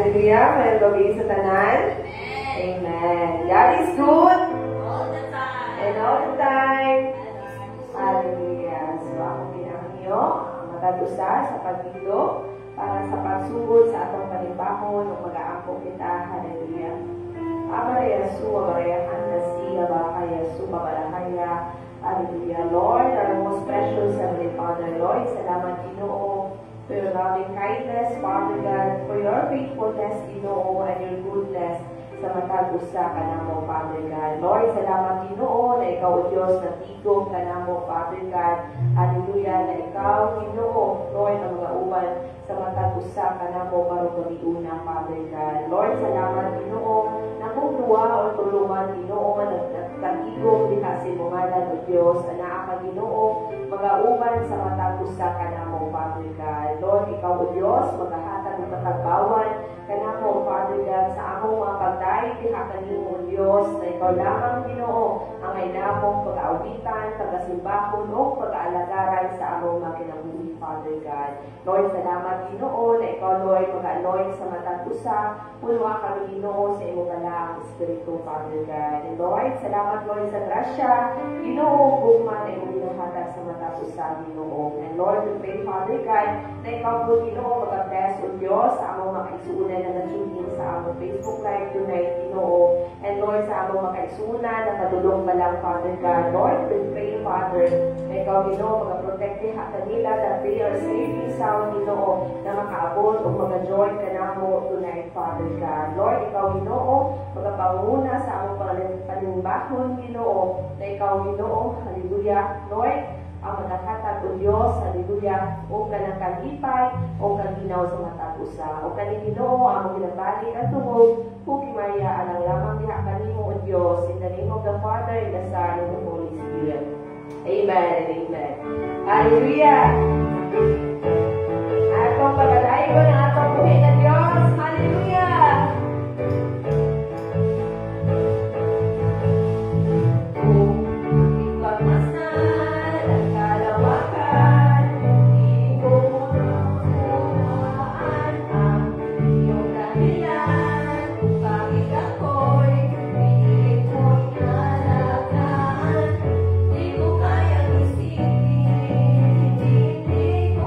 Hallelujah. Mayroong gabi sa tanan. Amen. God is good. All the time. And all the time. Hallelujah. So ako pinangiyo matadusa sa pagdito para sa pagsugod sa atong panibahon o mag-aampo kita. Hallelujah. Abaraya su, abaraya handasi, abakaya su, babalahaya. Hallelujah. Lord, our most precious Heavenly Father, Lord, salamat Ginoo for your loving kindness, Father God, for your faithfulness, Ginoo, and your goodness sa matag usa kanamo, Father God. Lord, salamat Ginoo na ikaw o Diyos na tigom kanamo, Father God. Hallelujah, na ikaw Ginoo, Lord, ang mga uban sa matag usa kanamo para gabiuna, Father God. Lord, salamat Ginoo na kung duwa o tulungan Ginoo na nagtigom diha sa imungalan o Diyos, ana ka Ginoo, mga uban sa matag usa kanamo, Father God. Lord, ikaw o Diyos, maghahatag ng matagbawan kanamo, Father God, sa among mga pagdahil diha kanimo o Diyos, na ikaw lamang Ginoo ang ay namong pag-aawitan, pag-asimbahon o pag-aalagaran sa among mga kinabuhi, Father God. Lord, salamat Ginoo na ikaw, Lord, mag-anoint sa matag usa, punuha kami Ginoo sa imo balaang Espiritu, Father God. And Lord, salamat Lord sa grasya, Ginoo, gugma na imo ginahatag sa matag usa, Ginoo. And Lord, we pray, Father God, na ikaw po Ginoo, mag-bless o Diyos sa among makaisunan na nag-tuning sa among Facebook Live tonight, Ginoo. And Lord, sa among makaisunan na kadulong balang, Father God. Lord, we pray, Father, na ikaw Ginoo, mag-protect diha kanila that they are safe and sound, Ginoo, na makaabot o mag-join ka na mo tonight, Father God. Lord, ikaw Ginoo, magpanguna sa among panimbahon, Ginoo, na ikaw Ginoo, hallelujah, Lord, ang magkakatag o Diyos, hallelujah, o kanang kalipay, o kaginaw sa matag usa, o kaning Ginoo, ang ginabalik at tungog, Maya, alang lamang diha kanimo o Diyos, in the name of the Father, and the Son, and the Holy Spirit. Amen and amen. Hallelujah! Atong pagkalayo ng atong buhay na Diyos. Hallelujah! Kung aking pagmasdan at kalawakan, hindi ko maunawaan ang iyong dahilan. Kung bakit ako'y pinilit mo'y alagaan, di ko kayang isipin, hindi ko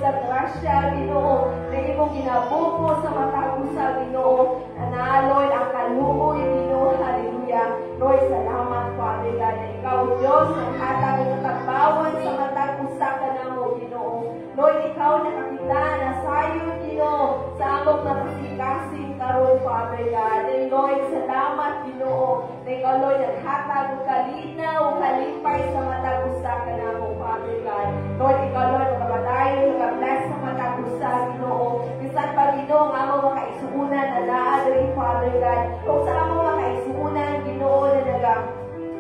sa grasya, Ginoo, na imong ginabuko sa matag usa, Ginoo, na Lord, ang kaluoy, Ginoo, hallelujah. Lord, salamat, Father God, na ikaw, Diyos, ang hatag ng katagbawan sa matag usa ka namo, Ginoo. Lord, ikaw nakakita na sayon, Ginoo, sa among nakasing-kasing karon, Father God. And Lord, salamat, Ginoo, na ikaw, Lord, naghatag o kalinaw o kalipay sa matag usa ka namo, Father God. Lord, ikaw, Lord, makabatayo, nakabless sa matag usa, Ginoo. Bisan pa, Ginoo, ang among makaisuunan na naadri, Father God. Kung sa among makaisuunan, Ginoo, na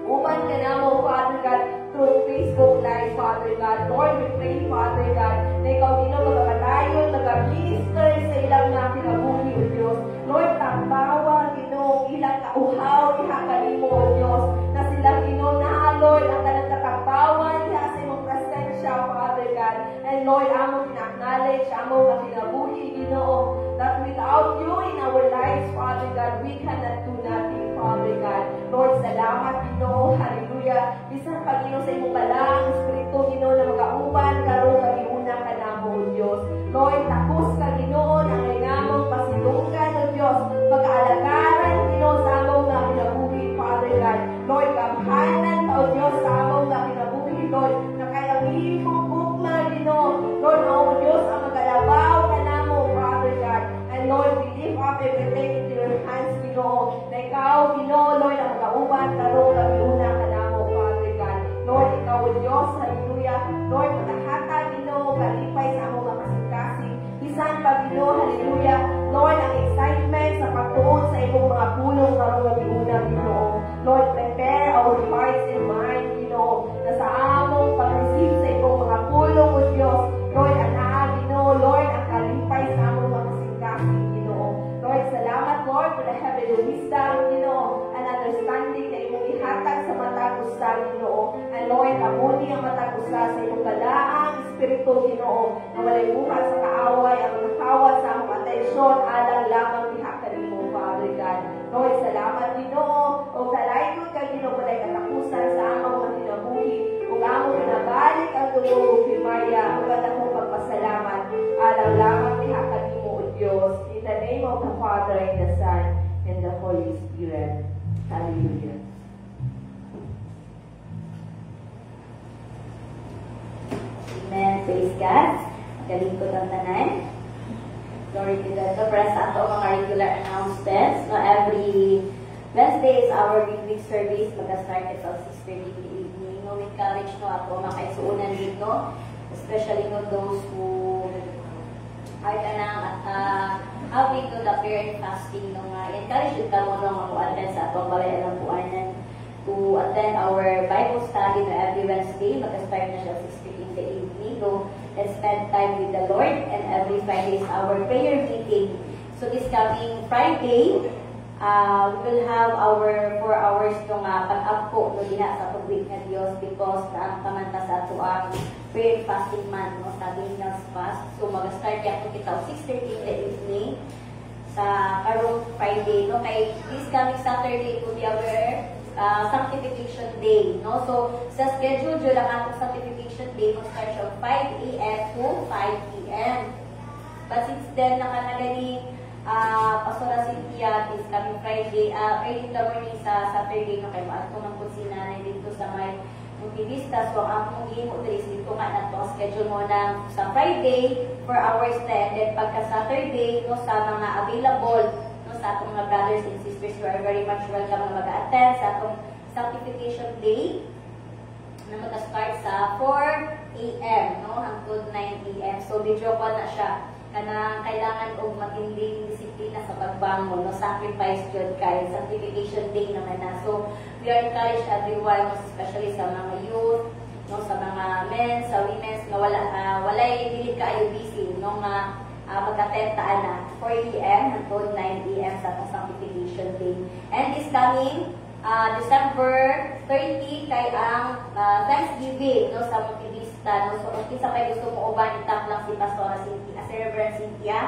uman ka namo, Father God, through Facebook Live, Father God. Lord, we pray, Father God, na ikaw, Ginoo, magkakatayo, mag-minister sa ilang na kinabuhi, O Diyos. Lord, tambawa, Ginoo, ilang kauhaw, ihakalimo, O Diyos, na sila, Ginoo, na, Lord, ang kanang katambawan, sa imong presensya, Father God. And Lord, among acknowledge, among kinabuhi, Ginoo, that without you in our lives, Father God, we cannot do nothing, Father God. Lord, salamat, Ginoo, hallelujah. Bisan pa, Ginoo, sa imong balang Espiritu, Ginoo, na magauban, karon kagiuna ka namo, O Diyos. Lord, takos ka, Ginoo, na ngay namong pasilungan, O Diyos, mag-aalagaran, Ginoo, sa among nga kinabuhi, Father God. Lord, kamhanan ka, O Diyos, sa among nga kinabuhi, Lord, na kaya mihimong bukma, Ginoo. Lord, O Diyos, ang magalabaw ka namo, Father God. And Lord, we lift up everything into your hands, Ginoo, na ikaw, Ginoo, Lord, ang magauban, karon kagiuna ka namo, Father God. Lord, ikaw, O Diyos, hallelujah. Lord, matahata, Ginoo, kalipay sa among mga kasing-kasing. Bisan pa, Ginoo, hallelujah. Lord, ang excitement sa pagtuon sa imong mga pulong karon kagiuna, Ginoo. Lord, prepare our hearts and minds, Ginoo, na sa among pag-receive sa imong mga pulong, O Diyos. Lord, anaa, Ginoo, Lord, ang kalipay sa among mga kasing-kasing, Ginoo. Lord, salamat, Lord, for the heavenly wisdom, Ginoo, and understanding na imong ihatag sa matag usa, Ginoo. And Lord, amuni ang matag usa sa imong balaang Espiritu, Ginoo, na walay buhat sa kaaway, ang nakawat sa among atensyon, alang lamang diha kanimo, Father God. Lord, salamat, Ginoo, o kalayon ka, Ginoo, walay katapusan sa among mga kinabuhi, ug among pinabalik ang tulo, Himaya, ug akong pagpasalamat, alang lamang diha kanimo, O Diyos. In the name of the Father, and the Son, and the Holy Spirit. Hallelujah. Amen. Praise God. Kalingkod ang tanan. Glory to God. So, para sa ato mga regular announcements, no, every Wednesday is our midweek service. Mag-start at 6:30 in the evening. No, we encourage no ato mga kaisuunan dito, especially no those who are kanang having to the prayer and fasting. No, encourage ito mo no mag-attend sa atong balay ng buwanan to attend our Bible study no every Wednesday. Mag-start na siya 6:30 in the evening. So, let's spend time with the Lord, and every Friday is our prayer meeting. So this coming Friday, we will have our 4 hours itong pag-upko no diha sa tubig na Diyos, because ang kamanta sa ato ang prayer fasting month, no, sa Daniel's fast. So mag-start yato kita 6:30 in the evening sa karong Friday, no, kay this coming Saturday to be our sanctification day, no. So sa schedule jud ang atong sanctification day mag-start from 5 a.m. to 5 p.m. But since then nakanagani Pastora Cynthia this coming Friday, early in the morning sa Saturday, no, kay maato man pud si nanay dito sa may Multivista. So ang akong gihimo diri dito nga na to schedule mo na sa Friday 4 hours na, and then pagka Saturday, no, sa mga available, no, sa atong mga brothers and sisters, you are very much welcome na mag-attend sa atong sanctification day na mag-start sa 4 a.m. no, hangtod 9 a.m. So video call na siya. Kanang kailangan og matinding disiplina sa pagbangon, no, sacrifice jud kay sanctification day naman na. So we are encourage everyone, especially sa mga youth, no, sa mga men, sa women na walay dili kaayo busy, no, nga mag-attend na 4 a.m. hangtod 9 a.m. sa atong sanctification day. And this coming December 30 kay ang Thanksgiving, no, sa Multivista, no. So kung kinsa may gusto mo uban, itap lang si Pastora Cynthia, si Reverend Cynthia,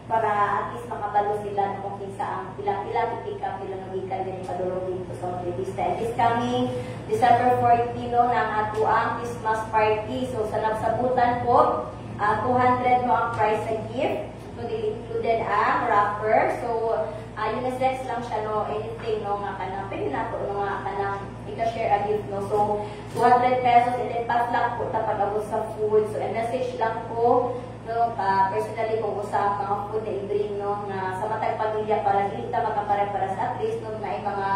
para at least makabalo sila no, kung kinsa ang pila-pila pick up nila ng ikan din padulong dito sa Multivista. And this coming December 14, no, ng ato ang Christmas party. So sa nagsabutan po, 200 no ang price sa gift. So, they included ang wrapper. So, unisex lang siya, no, anything, no, nga kanang, pwede na ito, no, nga kanang, ika-share a gift, no. So, 200 pesos, and then pass lang po tapag-abot sa food. So, message lang po, no, personally kung usap, mga food na i-bring, no, na sa matag pamilya para hindi ta magkapare-paras, at least, no, na mga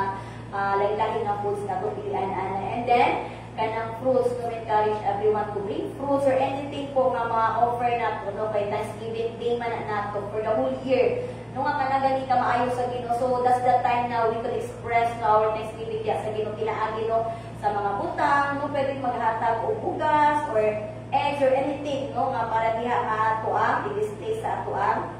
lain-lain na foods na pupilian, ana. And then, kanang fruits, no, encourage everyone to bring fruits or anything po nga mga offer na po, no, kay Thanksgiving Day man na to for the whole year. No nga kanagani ka maayo sa Ginoo. So that's the time now we could express no, our Thanksgiving Day sa Ginoo kinaagi no sa mga butang, no pwedeng maghatag og bugas or eggs or anything no nga para diha ka ato ang i-display sa ato ang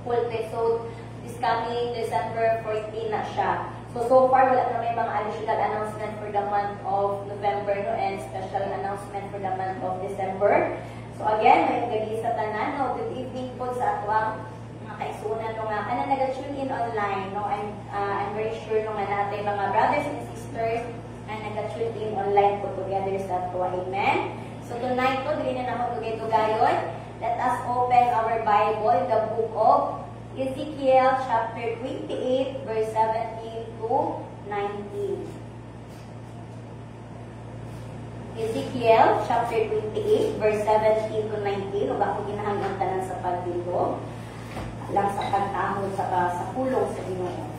pulpit. So this coming December 14 na siya. So far, wala na may mga additional announcement for the month of November no, and special announcement for the month of December. So again, may gagi sa tanan, no, good evening po sa atwang mga kaisunan no, nga kana nag-tune in online. No, I'm very sure no, nga natin mga brothers and sisters na nag-tune in online po together sa atwa. Amen. So tonight po, dili na naman tugay-tugayon. Let us open our Bible in the book of Ezekiel chapter 28 verse 17 to 19. Ezekiel chapter 28 verse 17 to 19. Ug ako ginahanglan tanan sa pagdilo lang sa pagtahod sa pulong sa Ginoo.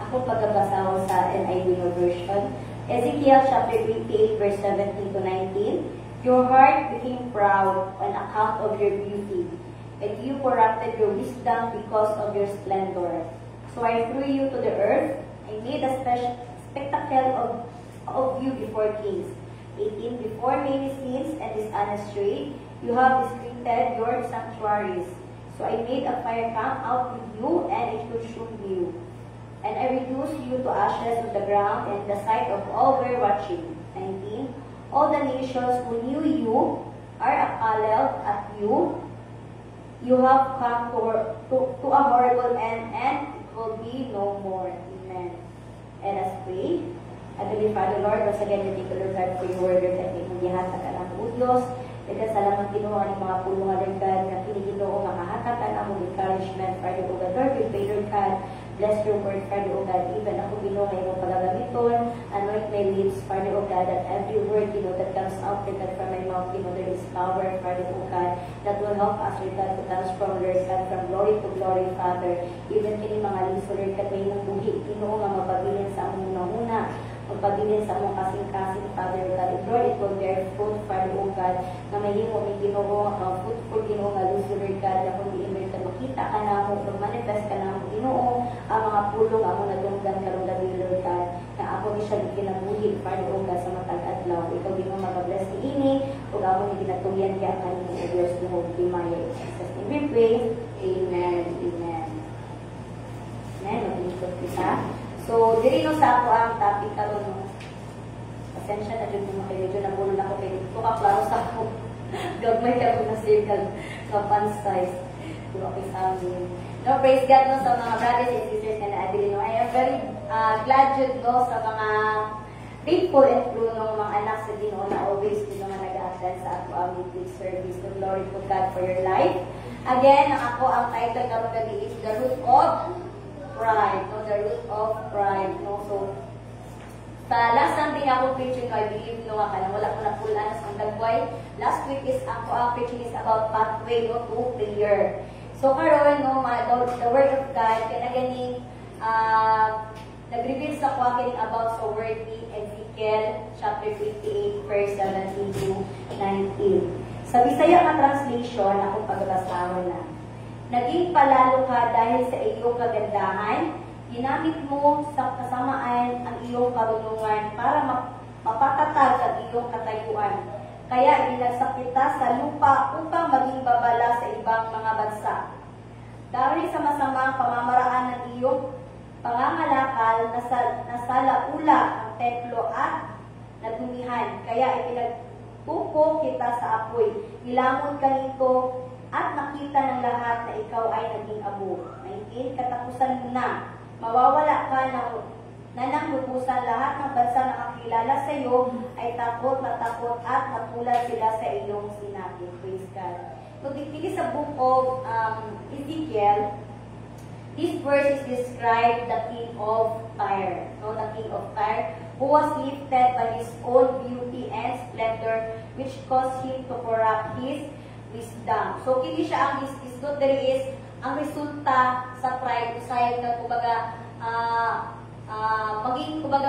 Ako pagbabasaho sa NIV version. Ezekiel chapter 28 verse 17 to 19. Your heart became proud on account of your beauty, and you corrupted your wisdom because of your splendor. So I threw you to the earth. I made a spectacle of you before kings. 18. Before many sins and dishonest trade, you have discreted your sanctuaries. So I made a fire come out with you, and it consumed you. And I reduced you to ashes of the ground and the sight of all were watching. 19. All the nations who knew you are appalled at you. You have come to a horrible end, and it will be no more. Amen. And as pray, Heavenly Father, Lord, once again, we thank you, Lord God, for your word, Lord, at iyong gihata ka ng Diyos. Salamat Ginoo ang mga pulong, Lord God, na piniginoo makahatatan ang encouragement, Father, O God, Lord, we pray, Lord God, bless your word, Father, O God, even ako, Ginoo, na iyong pagagamiton, anoint my lips, Father, O God, that every word, Ginoo, that comes out, Lord God, from my mouth, Ginoo, there is power, Father, O God, that will help us, Lord God, to transform, Lord God, from glory to glory, Father, even kini mga liso, Lord God, may mong buhi, Ginoo, nga mapabilin sa among una-una, magpabilin sa among kasing-kasing, Father, God, and Lord, it will bear fruit, Father, O God, na may himo may Ginoo, fruitful Ginoo, nga liso, Lord God, na kung di-imir ka makita ka na mo, manifest ka na mo, Ginoo, ang mga pulong, ang mga nadunggan karong gabi, Lord God, na ako ni siya ginabuhin, Father, O God, sa matag adlaw. Ikaw Ginoo, mag-bless ni ini, o ako ni ginatuyan kaya kanino, o Diyos, Ginoo, Dimaya, in Jesus' name we pray, Amen, Amen. Amen, mag-ikot kita. So, diri no sa ako ang topic karon no. Pasensya na jud mo kay medyo nabulol ako kay dito ka klaro sa ako. Gagmay ka na circle sa pan size. Dito kay sa amin. No, praise God no sa mga brothers and sisters na naadili no. I am very glad jud no sa mga faithful and true no mga anak sa Ginoo na always dito nga nag-attend sa ako ang weekly service. So, glory to God for your life. Again, ako ang title karon gabi is The Root of Pride, no? The root of pride, no? So, sa last Sunday ako preaching, I believe, no, wala ko na full anas ang dagway. Last week is ako ang preaching is about pathway, no, to prayer. So, karon, no, the word of God, kaya ganing, nag-reveal sa kwakin about sa word ni Ezekiel, chapter 28, verse 17 to 19. Sa Bisaya na translation, akong pagbabasahan na. Naging palalo ka dahil sa iyong kagandahan, ginamit mo sa kasamaan ang iyong karunungan para mapatatag ang iyong katayuan. Kaya binagsak kita sa lupa upang maging babala sa ibang mga bansa. Dahil sa masamang pamamaraan ng iyong pangangalakal, nasalaula ang templo at nadumihan. Kaya ipinagtuko kita sa apoy. Nilamon ka nito at nakita ng lahat na ikaw ay naging abo. 19. Katapusan mo na. Mawawala ka ng Nanang lubusan lahat ng bansa na kakilala sa iyo ay takot na takot at natulad sila sa iyong sinabi. Praise God. So, dito sa book of Ezekiel, this verse is described the king of Tyre. No, the king of Tyre, who was lifted by his own beauty and splendor, which caused him to corrupt his wisdom. So, kini siya ang isgot there is ang resulta sa pride, usay ka kumbaga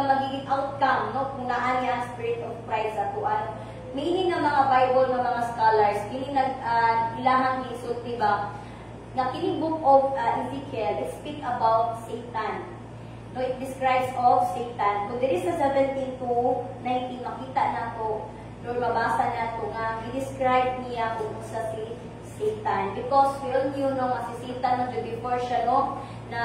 magiging outcome, no, kung naan niya ang spirit of pride sa tuan. Meaning ng mga Bible ng mga scholars, kini ilahang gisulti ba na kini book of Ezekiel, it speak about Satan. No, it describes of Satan. Kung diri sa 17 to 19 makita nato, no, mabasa nato nga i-describe niya kung sa si Satan, because we all knew no nga si Satan no before siya no na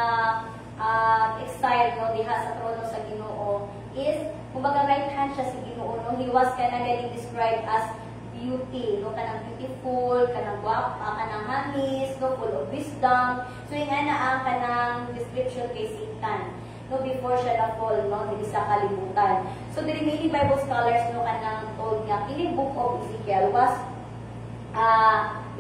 exiled no diha sa trono sa Ginoo is kumbaga right hand siya sa Ginoo no. He was galing described as beauty no, kanang beautiful, kanang guwapa, kanang hamis no, full of wisdom. So yung ana ang kanang description kay Satan no before siya na fall no dili sa kalibutan. So the remaining Bible scholars no kanang told nga kini book of Ezekiel was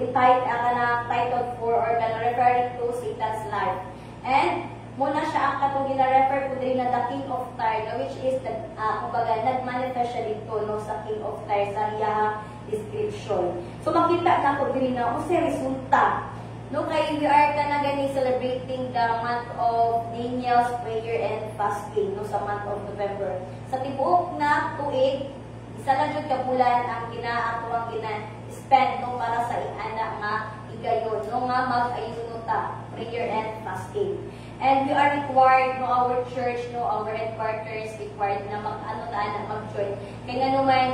titled for or referring to Satan's life. And muna siya ang katong gina-refer ko din na the king of Tyre, which is the kumbaga nag-manifest siya dito no sa king of Tyre sa iyang description. So makita na ko din na kung sa resulta no kay we are kana gani celebrating the month of Daniel's prayer and fasting no sa month of November. Sa tibuok na tuig isa lang jud ka bulan ang gina-atuang gina-spend no para sa ina nga igayon no nga mag-ayuno ta prayer and fasting. And we are required no our church no our headquarters required na mag-join. Kaya nga naman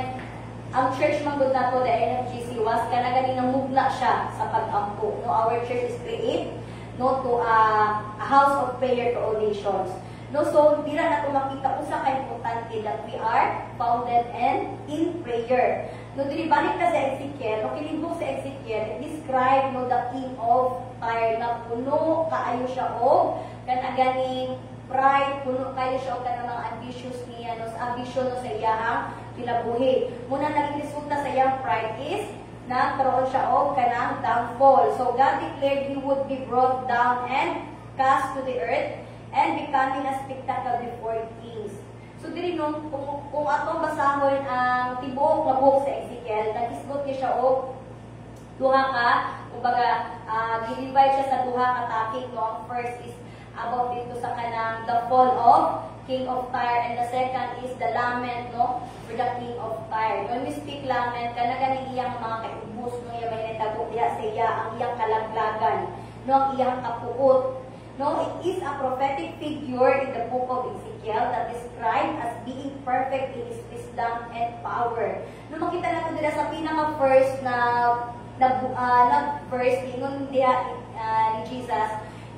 ang church manggod nato the NFGC was kana gani namugna siya sa pag-ampo. No, our church is create no to a house of prayer to all nations. No, so dira nato makita usa ka importante that we are founded and in prayer. No, diri balik ka sa Ezekiel, no kilibok sa Ezekiel, it describe no the king of Tyre na puno kaayo siya og kana ganing pride, puno kayo siya og kana mga ambitious niya no sa ambition no sa iyang kinabuhi. Muna naging resulta sa iyang pride is nagkaroon siya og kanang downfall. So God declared he would be brought down and cast to the earth and becoming a spectacle before kings. So diri nung kung atong basahon ang tibuok nga book sa Ezekiel, nagisgot niya siya og duha ka, kumbaga gi-divide siya sa duha ka topic no. Ang first is about dito sa kanang the fall of king of Tyre, and the second is the lament no for the king of Tyre. When we speak lament, kana gani iyang mga kaubos no iya mahitabo diha sa iya ang iyang kalaglagan no ang iyang kapuot. No, it is a prophetic figure in the book of Ezekiel that described as being perfect in his wisdom and power. No, makita natin dira sa pinaka-first na verse ingon diha ni Jesus,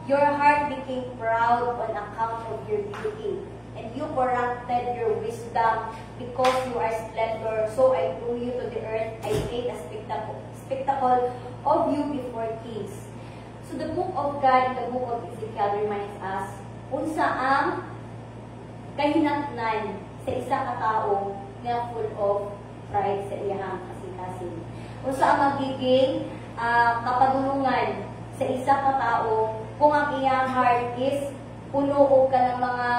your heart became proud on account of your beauty, and you corrupted your wisdom because you are splendor. So I threw you to the earth, I made a spectacle of you before kings. So the book of God in the book of Ezekiel reminds us unsa ang kahinatnan sa isa ka tawo nga full of pride sa iyang kasing-kasing. Unsa ang magiging kapadulungan sa isa ka tawo kung ang iyang heart is puno og kanang mga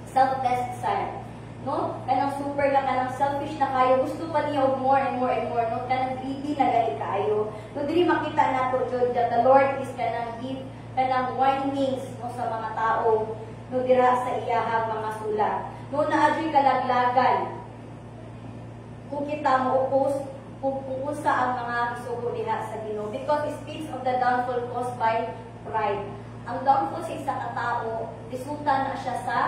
selfless desire. No? Kanang super na, kanang selfish na kayo, gusto pa niya og more and more and more, no? Kanang greedy na gali kayo. No, dili makita nato jud that the Lord is kanang give kanang warnings no sa mga tao no dira sa iyahang mga sulat. No naadyoy kalaglagan. Kung kita mo upos kung usa ang mga isugo diha sa Ginoo, because it speaks of the downfall caused by pride. Ang downfall sa isa ka tawo, resulta na siya sa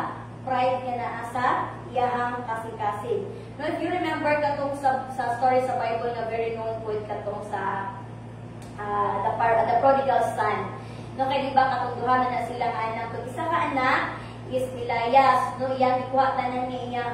pride nga naa sa iyahang kasing-kasing. No, if you remember katong sa story sa Bible na very known po katong sa the prodigal son. No, kay diba katong duha na sila nga anak. Kung isa ka anak is Elias, no, iyang ikuha tanan niya iyang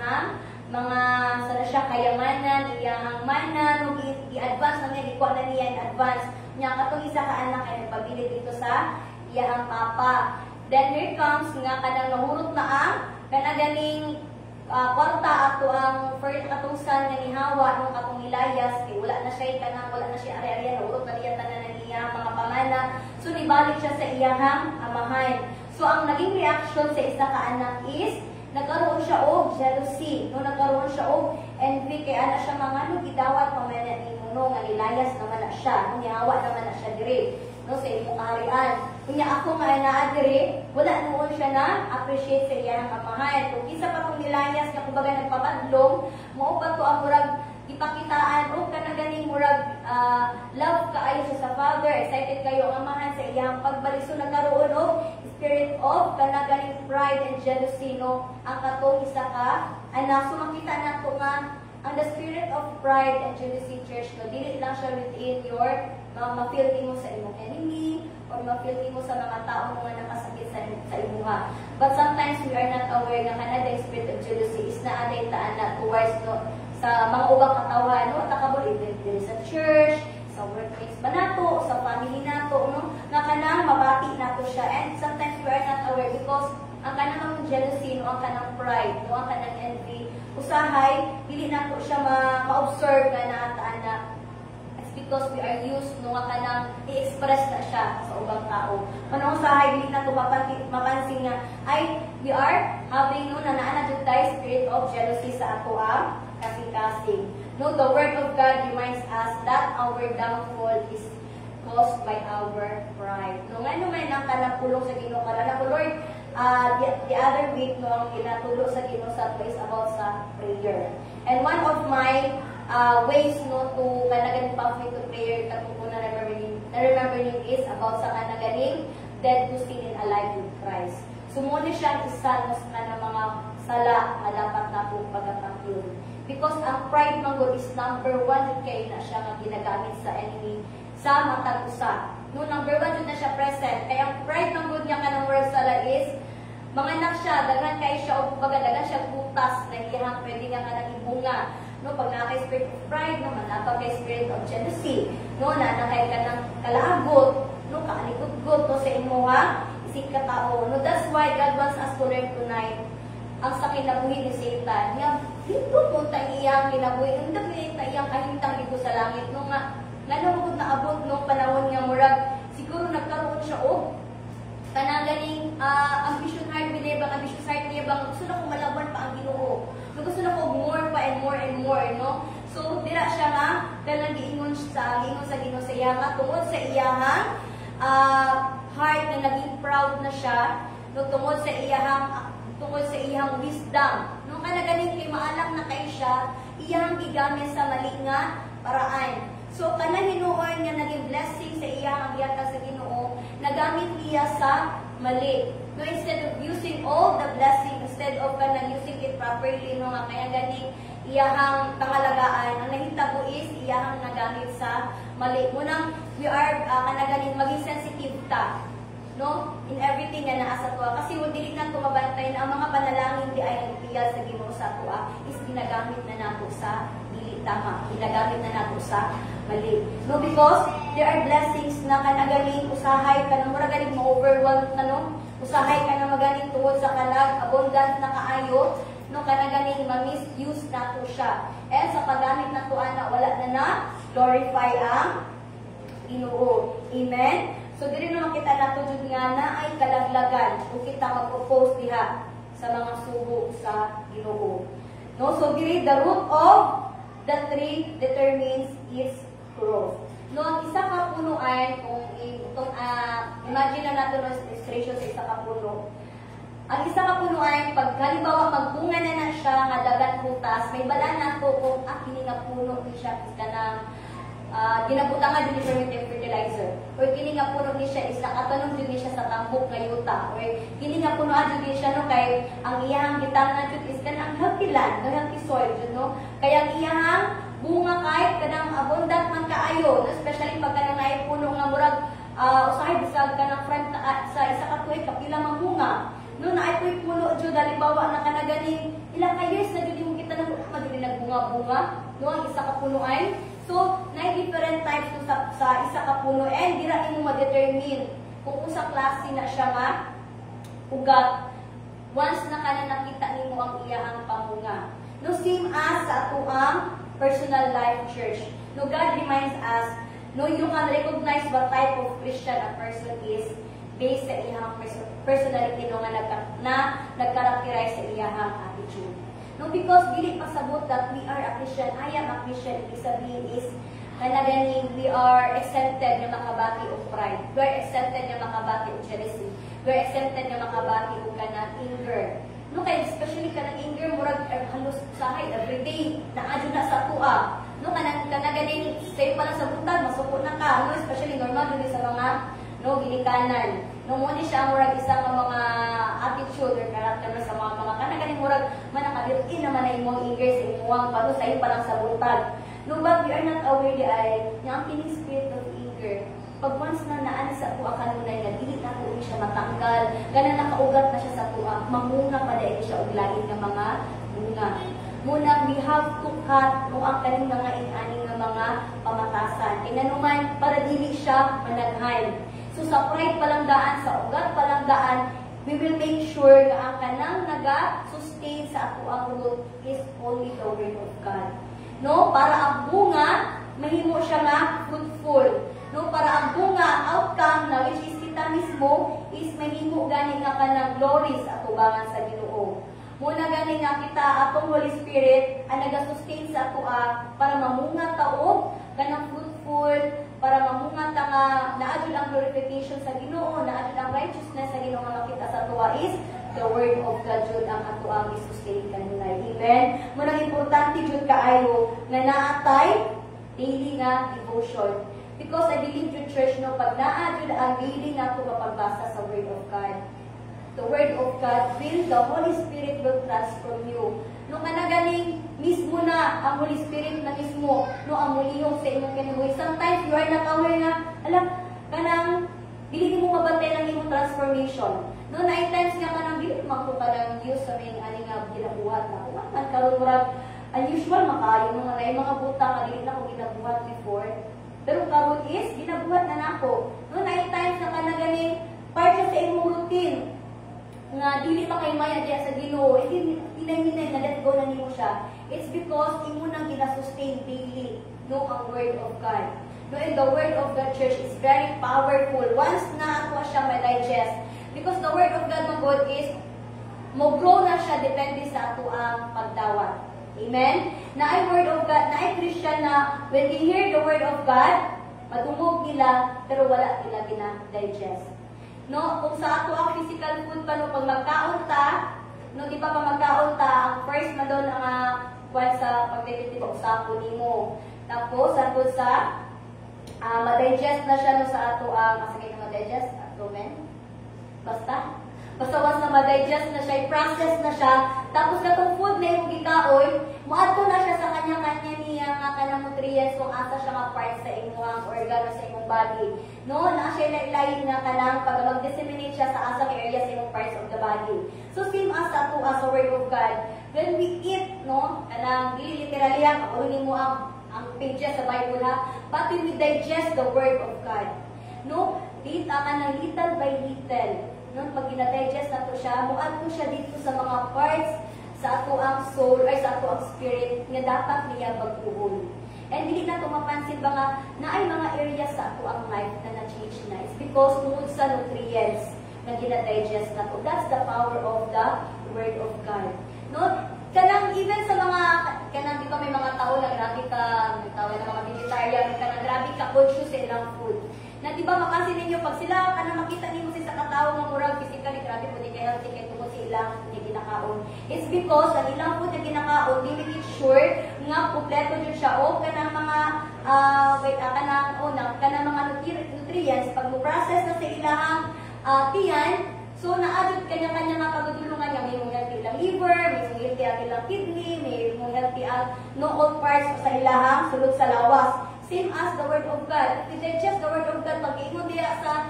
mga sana siya kayamanan, iyang mana, no, i-advance na niya, ikuha na niya in advance. Nya katong isa ka anak ay nagpabilid dito sa iyang papa. Then here comes nga kanang nahurot na ang kana ganing kwarta ato ang first katusan nga ni Hawa nung katong Elias kay wala na siya kanang wala na siya ari-ari na urot na diya tanan niya mga pamana. So nibalik siya sa iyahang amahan. So ang naging reaction sa isa ka anak is nagkaroon siya og jealousy. No, nagkaroon siya og envy kay ana siya mga gidawat pamana ni no nga Elias naman na siya, ni Hawa naman na siya diri. No, sa imong kaharian. Kunya ako nga naa diri, wala noon siya na appreciate sa iyang amahan. Kung isa pa kung Elias nga kumbaga nagpapadlong, mao pa to ang murag ipakitaan o kanang ganing murag love kaayo siya sa father, excited kayo ang amahan sa iyang pagbalik. So nagkaroon og spirit of kanang ganing pride and jealousy no ang katong isa ka anak. So makita nato nga ang the spirit of pride and jealousy church no dili lang siya within your ma-feel mo sa imong enemy or ma-feel mo sa mga tao nga nakasakit sa imuha. But sometimes we are not aware nga kanang spirit of jealousy is na aday taan na towards no sa mga ubang katawan no takabol din sa church, sa workplace ba nato, sa family nato no nga kanang mabati nato siya. And sometimes we are not aware because ang kanang jealousy no ang kanang pride no ang kanang envy usahay dili nato siya ma-observe nga naataan na because we are used no nga kanang i-express na siya sa ubang tao. Manong usahay dili nato mapansin nga ay we are having no naa jud tay spirit of jealousy sa ato ang kasing-kasing. No, the word of God reminds us that our downfall is caused by our pride. No, nga naman ang kanang pulong sa Ginoo karana ko Lord, the other week no ang ginatulo sa Ginoo sa is about sa prayer. And one of my ways no to kanaganing pathway to prayer katong na remember niyo is about sa kanaganing dead to sin and alive with Christ. Sumuni siya isa no sa kanang mga sala nga dapat nato pagatampyon. Because ang pride manggod is number 1 kay na siya nga ginagamit sa enemy sa matag usa. No, number 1 na siya present. Kaya ang pride manggod niya kanang word sala is mga anak siya, daghan kay siya o kumbaga daghan siya butas na iyang pwede nga kanang ibunga. No, pag nakay spirit of pride, no, manapa kay spirit of jealousy. No, na kay kanang kalaagot, no, kaalikot-got no, sa imuha, isig ka tao. No, that's why God wants us to learn tonight ang sa kinabuhi ni Satan. Nga, dito punta iyang kinabuhi. Ang dami iyang kahintang dito sa langit. No, nga namugod na abot no, panahon nga murag, siguro nagkaroon siya o kanang ganing ambition heart niya bang gusto na kong malaban pa ang Ginoo. Gusto na ko more pa and more, no? So, dira siya nga, kanang giingon sa Ginoo sa iya nga, tungod sa iyang heart na naging proud na siya, no, tungod sa iyang wisdom. No, kanang ganing kay maalam na kay siya, iyang gigamit sa mali nga paraan. So, kanang hinuon nga naging blessing sa iyang agiyata sa Ginoo, nagamit niya sa mali. No, instead of using all the blessing, instead of kanang using it properly, no, nga kaya ganing iyahang pangalagaan, ang nahitabo is iyahang nagamit sa mali. Munang we are kanang ganing maging sensitive ta, no, in everything nga naa sa tuwa. Kasi wala dili na tumabantay na ang mga panalangin di ay nagtiyal sa Ginoo sa tuwa is ginagamit na nato sa dili tama, ginagamit na nato sa mali. No, because there are blessings na kanagaling usahay ka na mura galing ma-overwhelm ka no, usahay ka na magaling tungod sa kanag abundant na kaayo, no, kanagaling ma-misuse nato siya. And sa paggamit nato ana wala na glorify ang Ginoo. Amen. So diri naman kita nato jud nga na ay kalaglagan kung kita mag-propose diha sa mga sugo sa Ginoo. No, so diri the root of the tree determines its growth. No, ang isa ka puno ay kung imagine na natin ang illustration sa isa ka puno. Ang isa ka puno ay pag halimbawa magbunga na siya nga dagan butas, may bala na to kung kini nga puno ni siya kanang ginabutangan din ni fertilizer. Or kini nga puno ni siya is nakatanong din siya sa tambok nga yuta. Or kini nga puno din siya no kay ang iyang gitangan jud is kanang healthy land, healthy soil jud no. Kaya ang iyang bunga kahit kanang abundant man kaayo, especially pag kanang naay puno nga murag usahay bisag kanang front sa isa ka tuig kapila mang bunga. No naay puno jud halimbawa na kanaganing ilang ka years na jud mo kita nang madili nagbunga-bunga, no ang isa ka puno ay so naay different types to sa isa ka puno and dira nimo ma-determine kung usa klase na siya nga ugat. once na ka na nakita nimo ang iyahang pamunga. No, same as sa ato ang personal life church. No, God reminds us, no, you can recognize what type of Christian a person is based sa iyahang personality no, na nagkarakterize sa iyahang attitude. No, because dili pasabot that we are a Christian, I am a Christian, ibig sabihin is, kanaganing we are exempted ng makabati of pride. We are exempted ng makabati of jealousy. We are exempted ng makabati of kanang anger. No, kaya especially kanang anger, murag halos sahay, everyday, naadyo na sa tuwa. No, kanaganing, sa'yo pala sa buntag, masuko na ka. No, especially normal din sa mga, no, ginikanan. No, muna siya murag isang mga attitude or character sa mga kanaganing murag, manakabuilt-in naman na imong anger sa imuwang pato, sa'yo palang sa buntag. No, but we are not aware di ay nga ang kining spirit of anger. Pag once na naan sa tuwa kanunay nga dili na ko siya matanggal, ganang nakaugat na siya sa tuwa, mamunga pa dahil siya og lain nga mga bunga. Muna, we have to cut no ang kaning mga inaning nga mga pamatasan. Inanuman para dili siya managhan. So sa pride palang daan, sa ugat palang daan, we will make sure nga ang kanang naga-sustain sa ato ang root is only the word of God. No, para ang bunga, mahimo siya nga fruitful. No, para ang bunga, outcome na which is kita mismo, is mahimo gani nga kanang glory sa atubangan sa Ginoo. Muna gani nga kita atong Holy Spirit ang nagasustain sa atua para mamunga taog kanang fruitful, para mamunga ta nga naadyo ang glorification sa Ginoo, naadyo ang righteousness sa Ginoo nga makita sa atua is the word of God jud ang ato ang i-sustain kanunay. Amen. Muna importante jud kaayo nga naatay daily nga devotion. Because I believe jud church no pag naa jud ang daily nga to pagbasa sa word of God. The word of God will, the Holy Spirit will transform you. No kanaganing mismo na ang Holy Spirit na mismo no ang mulihok sa imong kinabuhi. Sometimes you are not aware nga alam kanang dili mo mabantay ang imong transformation. No, na times nga kanang dili man ko kanang use sa may ani nga ginabuhat na ko. Man karon murag unusual makayo mga buta nga dili na ko ginabuhat before. Pero karon is ginabuhat na nako. No, na times nga kanang ganing part sa imong routine nga dili pa kay maya diya sa Ginoo. Hinay-hinay na let go na nimo siya. It's because imo nang gina-sustain daily no ang word of God. No, and the word of God church is very powerful. Once na ako siya ma-digest, because the word of God ng God is mo-grow na siya depende sa ato ang pagdawat. Amen? Na ay word of God, na ay Christian na when we hear the word of God, madungog nila, pero wala nila gina-digest. No, kung sa ato ang physical food pa, no, pag magkaon ta, no, di ba pa magkaon ta, ang first na doon ang kwan sa pagtititip o sapo nimo. Tapos, ato sa ma-digest na siya no, sa ato ang, sige na ma-digest, abdomen. Basta once na ma-digest na siya, i-process na siya, tapos katong food na yung gikaoy, muadto na siya sa kanya-kanya niya nga kanang nutrients kung asa siya nga part sa imong organo sa imong body. No, na siya lain nga kanang pag mag-disseminate siya sa asa area sa imong parts of the body. So same as ato as the word of God. When we eat, no, kanang dili literally ang kaulin mo ang pages sa Bible ha, but when we digest the word of God. No, dito kanang little by little. No, pag gina-digest na to siya, muad po siya dito sa mga parts sa ato ang soul, ay sa ato ang spirit, nga dapat niya baguhon. And hindi na ito mapansin ba nga, na ay mga areas sa ato ang life na na-change na. It's because tungod sa nutrients na gina-digest na to. That's the power of the Word of God. No? Kanang, even sa mga, kanang, di ba may mga tao na grabe ka, may tao na mga vegetarian, kanang grabe ka conscious sa ilang food. Na di ba makasin ninyo, pag sila, kanang makita ninyo sa katao ng murag, physically, grabe po, di kaya healthy, kaya tungkol sa ilang hindi ginakaon. It's because, ang ilang food na ginakaon, di make it sure nga, kompleto dyan siya, o kanang mga, kanang mga nutrients, pag mo-process na sa ilang tiyan, so naadot kanya-kanya nga pagdudulungan niya, may mong healthy ilang liver, may mong healthy ang ilang kidney, may mong healthy ang no all parts sa ilahang sulod sa lawas. Same as the Word of God. If you digest the Word of God, pag-iingon diya sa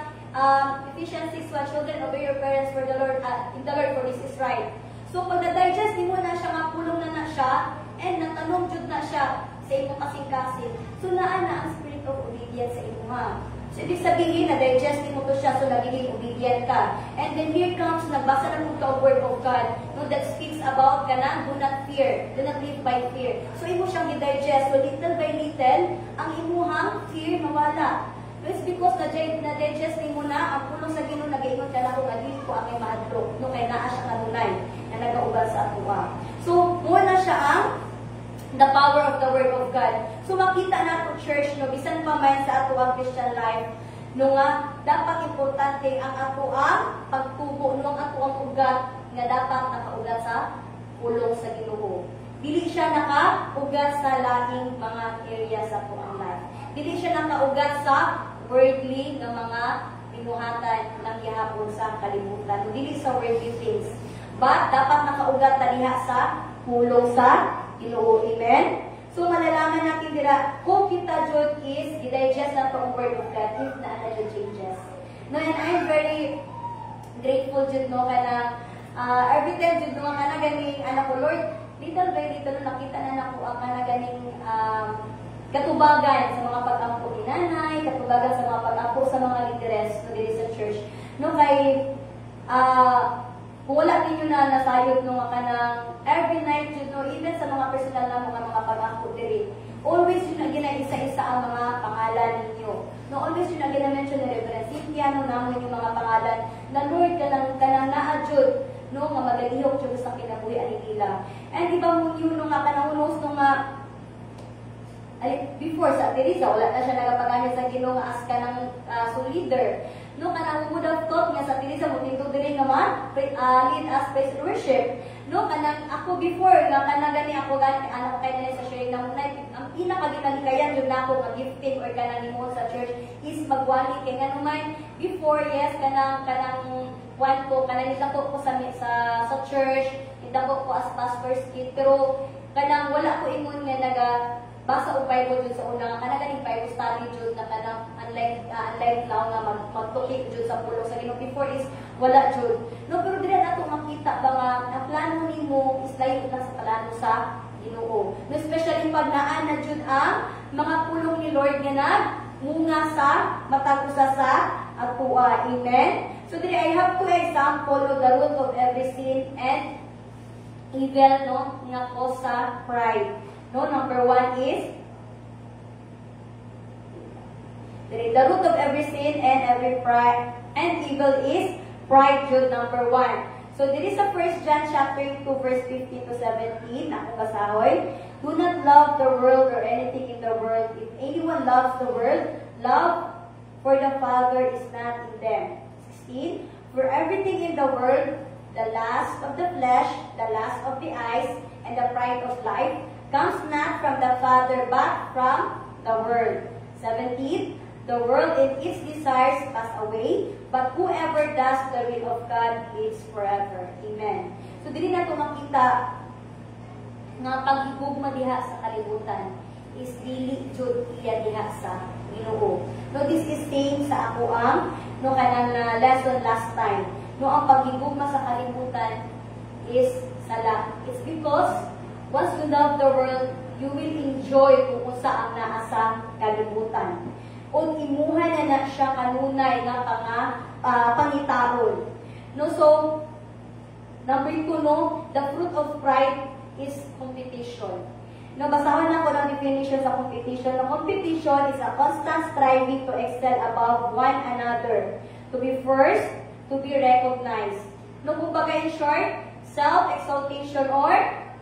Ephesians 6, children, obey your parents for the Lord, in the Lord, for this is right. So, pag na-digest, di mo na siya, mapulong na siya, and natanong jud na siya sa imong kasing-kasing. So, naan na ang spirit of obedience sa imo ha. So, ibig sabihin, na-digest mo to siya, so nagiging obedient ka. And then here comes, nagbasa na po ka word of God, no, that speaks about ka na, do not fear, do not live by fear. So, imo siyang i-digest. So, little by little, ang imuhang fear mawala. No, it's because na-digest mo na, ang pulong sa Ginoo, nag-iingon ka na kung agili ko ang mahadlok, no, kaya naa siya kanunay, na nag-augal sa atua. So, muna siya ang the power of the Word of God. So makita nato church, no, bisan pa man sa ato ang Christian life, no nga, dapat importante ang ato ang pagtubo, no, ang ato ang ugat, nga dapat nakaugat sa pulong sa Ginoo. Dili siya nakaugat sa laing mga area sa ato ang life. Dili siya nakaugat sa worldly nga mga binuhatan ng gihapon sa kalibutan. Dili sa worldly things. But dapat nakaugat ta diha sa pulong sa Ginoo. Amen? So, malalaman natin dira, kung kita jud is, i-digest na itong word of God, if na jud changes. No, and I'm very grateful jud, no, kana, every time jud, no, kana ganing, anak ko, Lord, little by little, nakita na naku, ang kana ganing, katubagan sa mga pag-ampo ni nanay, katubagan sa mga pag-ampo sa mga leaders, no, dito sa church. No, kay, kung wala ninyo na nasayod nung kanang every night yun, no, even sa mga personal na mga pag-angkot diri, always yun na gina-isa-isa ang mga pangalan ninyo. No, always yun na gina-mention ni Reverend Cynthia, no, naman yung mga pangalan na Lord, kanang naadjud, no, nga magalihok dyan sa kinabuhian nila. And iba mo yun, no, nga kanahunos, no, nga, before sa Teresa, wala na siya nagapagamit sa Ginoo nga as ka ng leader. No, kanang would have thought nga sa Teresa mo tinto diri nga lead as praise and worship. No, kanang ako before nga kanang gani ako gani anak kay na sa sharing ng night, ang pinakaginalikayan jud nako nga gifting or kanang nimo sa church is magwali kay nganuman before, yes, kanang one ko kanang nitako ko sa church, nitako ko as pastor's kid, pero kanang wala ko ingon nga basa og Bible jud sa una nga kanang Bible study jud na kanang unlike now nga magtukik jud sa pulong sa Ginoo before is wala jud. No, pero dili nato makita ba nga ang plano nimo is layo na sa plano sa Ginoo. No, especially pag naa na jud ang mga pulong ni Lord nga nagmunga sa matag usa sa atua. Amen. So dili I have two example of the root of every sin and evil, no, nga cause sa pride. No, number one is the root of every sin and every pride and evil is pride. Jud number one. So this is the 1 John chapter 2 verse 15 to 17. Akong basahoy. Do not love the world or anything in the world. If anyone loves the world, love for the Father is not in them. 16. For everything in the world, the lust of the flesh, the lust of the eyes, and the pride of life comes not from the Father, but from the world. 17. The world and its desires pass away, but whoever does the will of God lives forever. Amen. So, dili na ito makita nga paghigugma diha sa kalibutan is dili jud iya diha sa Ginoo. No, this is same sa ako ang no kanang lesson last time. No, ang paghigugma sa kalibutan is sala. It's because once you love the world, you will enjoy kung usa ang naa sa kalibutan. O imuha na siya kanunay nga pangitaon. No, so, number 2, no, the fruit of pride is competition. No, basahan ako ng definition sa competition. No, competition is a constant striving to excel above one another, to be first, to be recognized. No, kumbaga in short, self-exaltation or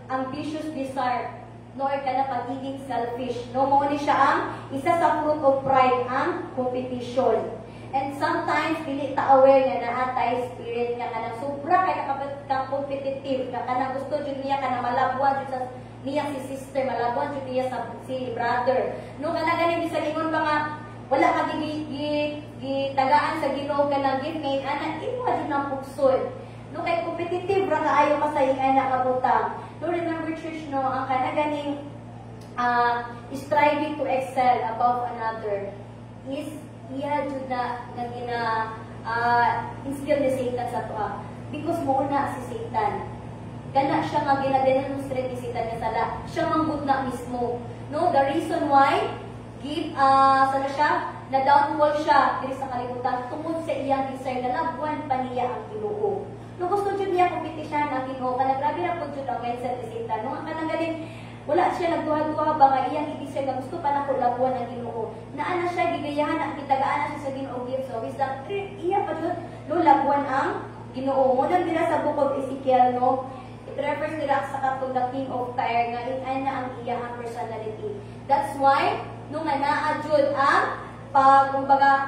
ambitious desire, nor ka na pagiging selfish. No, mauni siya ang isa sa fruit of pride, ang competition. And sometimes, dili ta aware nga naatay spirit nga kanang sobra kay ka-competitive, nga kanang gusto jud niya kanang malabuan jud sa niya si sister, malabuan jud niya sa si brother. No, kanang ganing bisalingon pa nga wala ka gitagaan sa Ginoo kanang gift-mate, ana imo jud nang pugsod. No, kay competitive ra kaayo ka sa iyang anak kabutang. No, remember church, no, ang kanaganing striving to excel above another is iya jud na instill ni Satan sa tuwa. Because mo na si Satan. Kana siya nga gina-demonstrate ni Satan nga sala. Siya manggod na mismo. No, the reason why na downfall siya diri sa kalibutan tungod sa iyang desire na labuan pa niya ang Ginoo. No gusto jud niya kompetisyon ang Ginoo, kana grabe ra pud jud ang mindset ni Satan. No kanang galing wala siya nagduha-duha ba nga iyang i-desire na gusto pa nako labuan ang Ginoo. Naa na siya gigayahan na kitagaan na siya sa Ginoo gift. So is that iya pa jud no labuan ang Ginoo. Mo nang dira sa book of Ezekiel no, it refers dira sa katong the king of Tyre nga in na ang iyang personality. That's why nung naa jud ang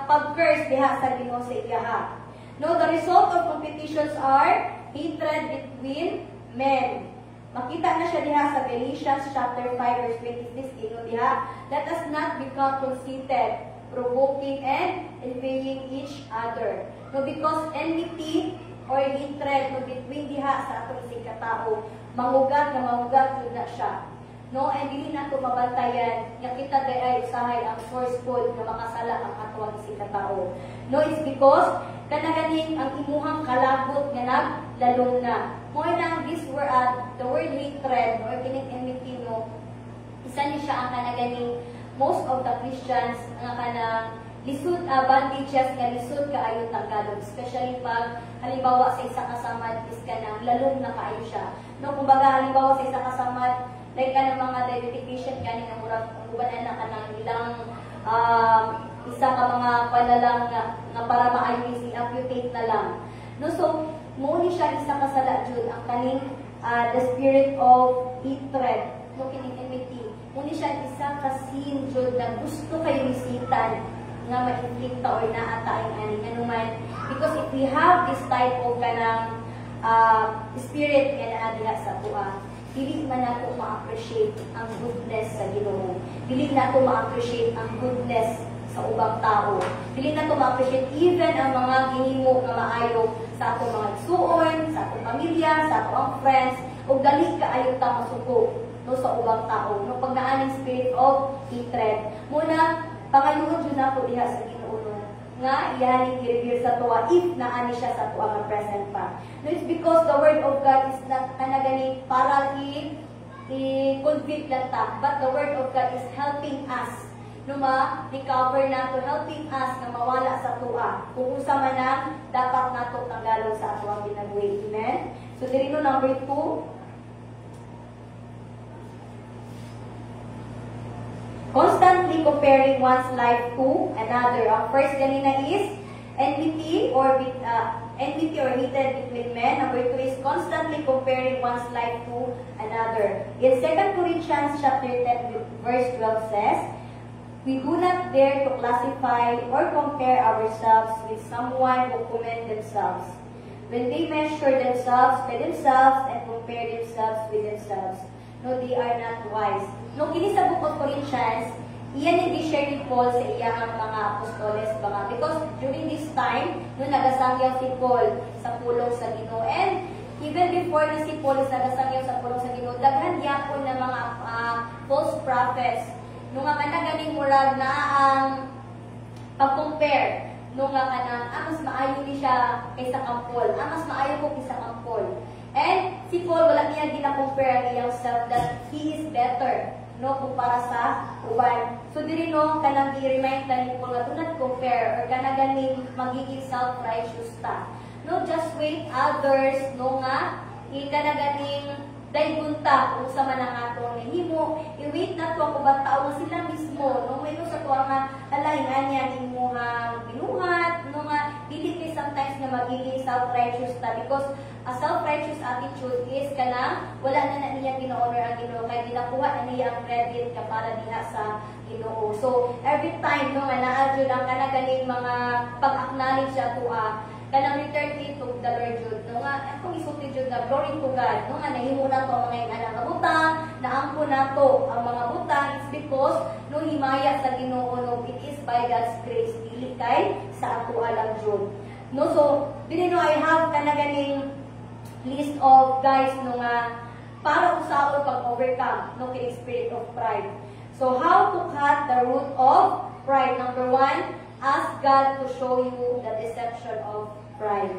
pag-curse diha sa Ginoo sa iyaha. No, the result of competitions are hatred between men. Makita na siya diha sa Galatians chapter 5 verse 26 ino diha, let us not become conceited, provoking and envying each other. No, because enmity or hatred no between diha sa atong isig katao, mangugat jud na siya. No, and dili nato mabantayan nga kita ay usahay ang source code nga makasala ang ato ang isig katao. No, it's because kanaganing ang imuhang kalabot nga naglalong na. Mo nang this word the word hatred or kining enmity no, isa ni siya ang kanaganing most of the Christians nga kanang lisod bandages nga lisod kaayo tanggalon, especially pag halimbawa sa isa kasamad is kanang lalong na kaayo siya. No, kumbaga halimbawa sa isa kasamad like kanang mga diabetic patient kani nga murag ubanan na kanang ilang isa ka mga panalang nga para maayo i-amputate na lang. No, so mo ni siya isa kasala jud ang kaning the spirit of hatred no kining enmity. Mo ni siya isa ka sin jud na gusto kay bisitan nga ma-inflict or naata ang aning anuman, because if we have this type of kanang spirit nga naa diha sa tuwa, dili man nato ma-appreciate ang goodness sa Ginoo. Dili nato ma-appreciate ang goodness sa ubang tao. Dili nato ma-appreciate even ang mga gihimo nga maayo sa atong mga igsuon, sa atong pamilya, sa atong friends, ug dali kaayo ta masuko no sa ubang tao. No pag naaning spirit of hatred, muna pangaluhon jud nato diha sa Ginoo nga iyaning i-revere sa tuwa if naani siya sa tuwa nga present pa. No, it's because the word of God is not kanagani para i-convict lang ta, but the word of God is helping us no ma-recover nato, helping us na mawala sa tuwa kung usa man ang dapat nato tanggalon sa ato ang ginagway. Amen? So diri no number 2, constantly comparing one's life to another. Ang first ganina is enmity or hatred between men. Number 2 is constantly comparing one's life to another. In 2 Corinthians chapter 10 verse 12 says, we do not dare to classify or compare ourselves with someone who commend themselves. When they measure themselves by themselves and compare themselves with themselves, no, they are not wise. No, kini sa book of Corinthians, iyan yung gi-share ni Paul sa iyang mga apostoles, because during this time, no, nagasangyaw si Paul sa pulong sa Ginoo. And even before na si Paul is nagasangyaw sa pulong sa Ginoo, daghan gyapon na mga false prophets. No nga kanaganing murag na ang pag-compare, no nga kanang mas maayo ni siya kaysa kang Paul, mas maayo ko kaysa kang Paul. And si Paul wala niya gina-compare ang iyang self that he is better no kumpara sa uban. So diri no kanang i-remind ta ni Paul nga do not compare or kanaganing magiging self-righteous ta. No, just wait others no nga kanaganing dahil bunta kung sa man ang atong nahimo, i-wait na to ako ba tao nga sila mismo, no? May sa to nga alahingan niya ni mo binuhat, no nga, dili kay sometimes na magiging self-righteous ta, because a self-righteous attitude is kanang wala na niya gino-honor ang Ginoo, kaya ginakuha na niya ang credit ka para diha sa Ginoo. So, every time, no, nga naadyo lang kanagaling mga pag-acknowledge sa tuwa, kanang return to the Lord Jud, no nga, akong isulti Jud na glory to God, no nga, nahimo na to ang mga inanang nga butang, naangko na to ang mga butang, it's because, no, himaya sa Ginoo, no, it is by God's grace, dili kay sa ato alang Jud. No, so, dili no, I have kanaganing list of guys, no nga, para usaon pag-overcome, no, kay spirit of pride. So, how to cut the root of pride? Number 1, ask God to show you the deception of pride.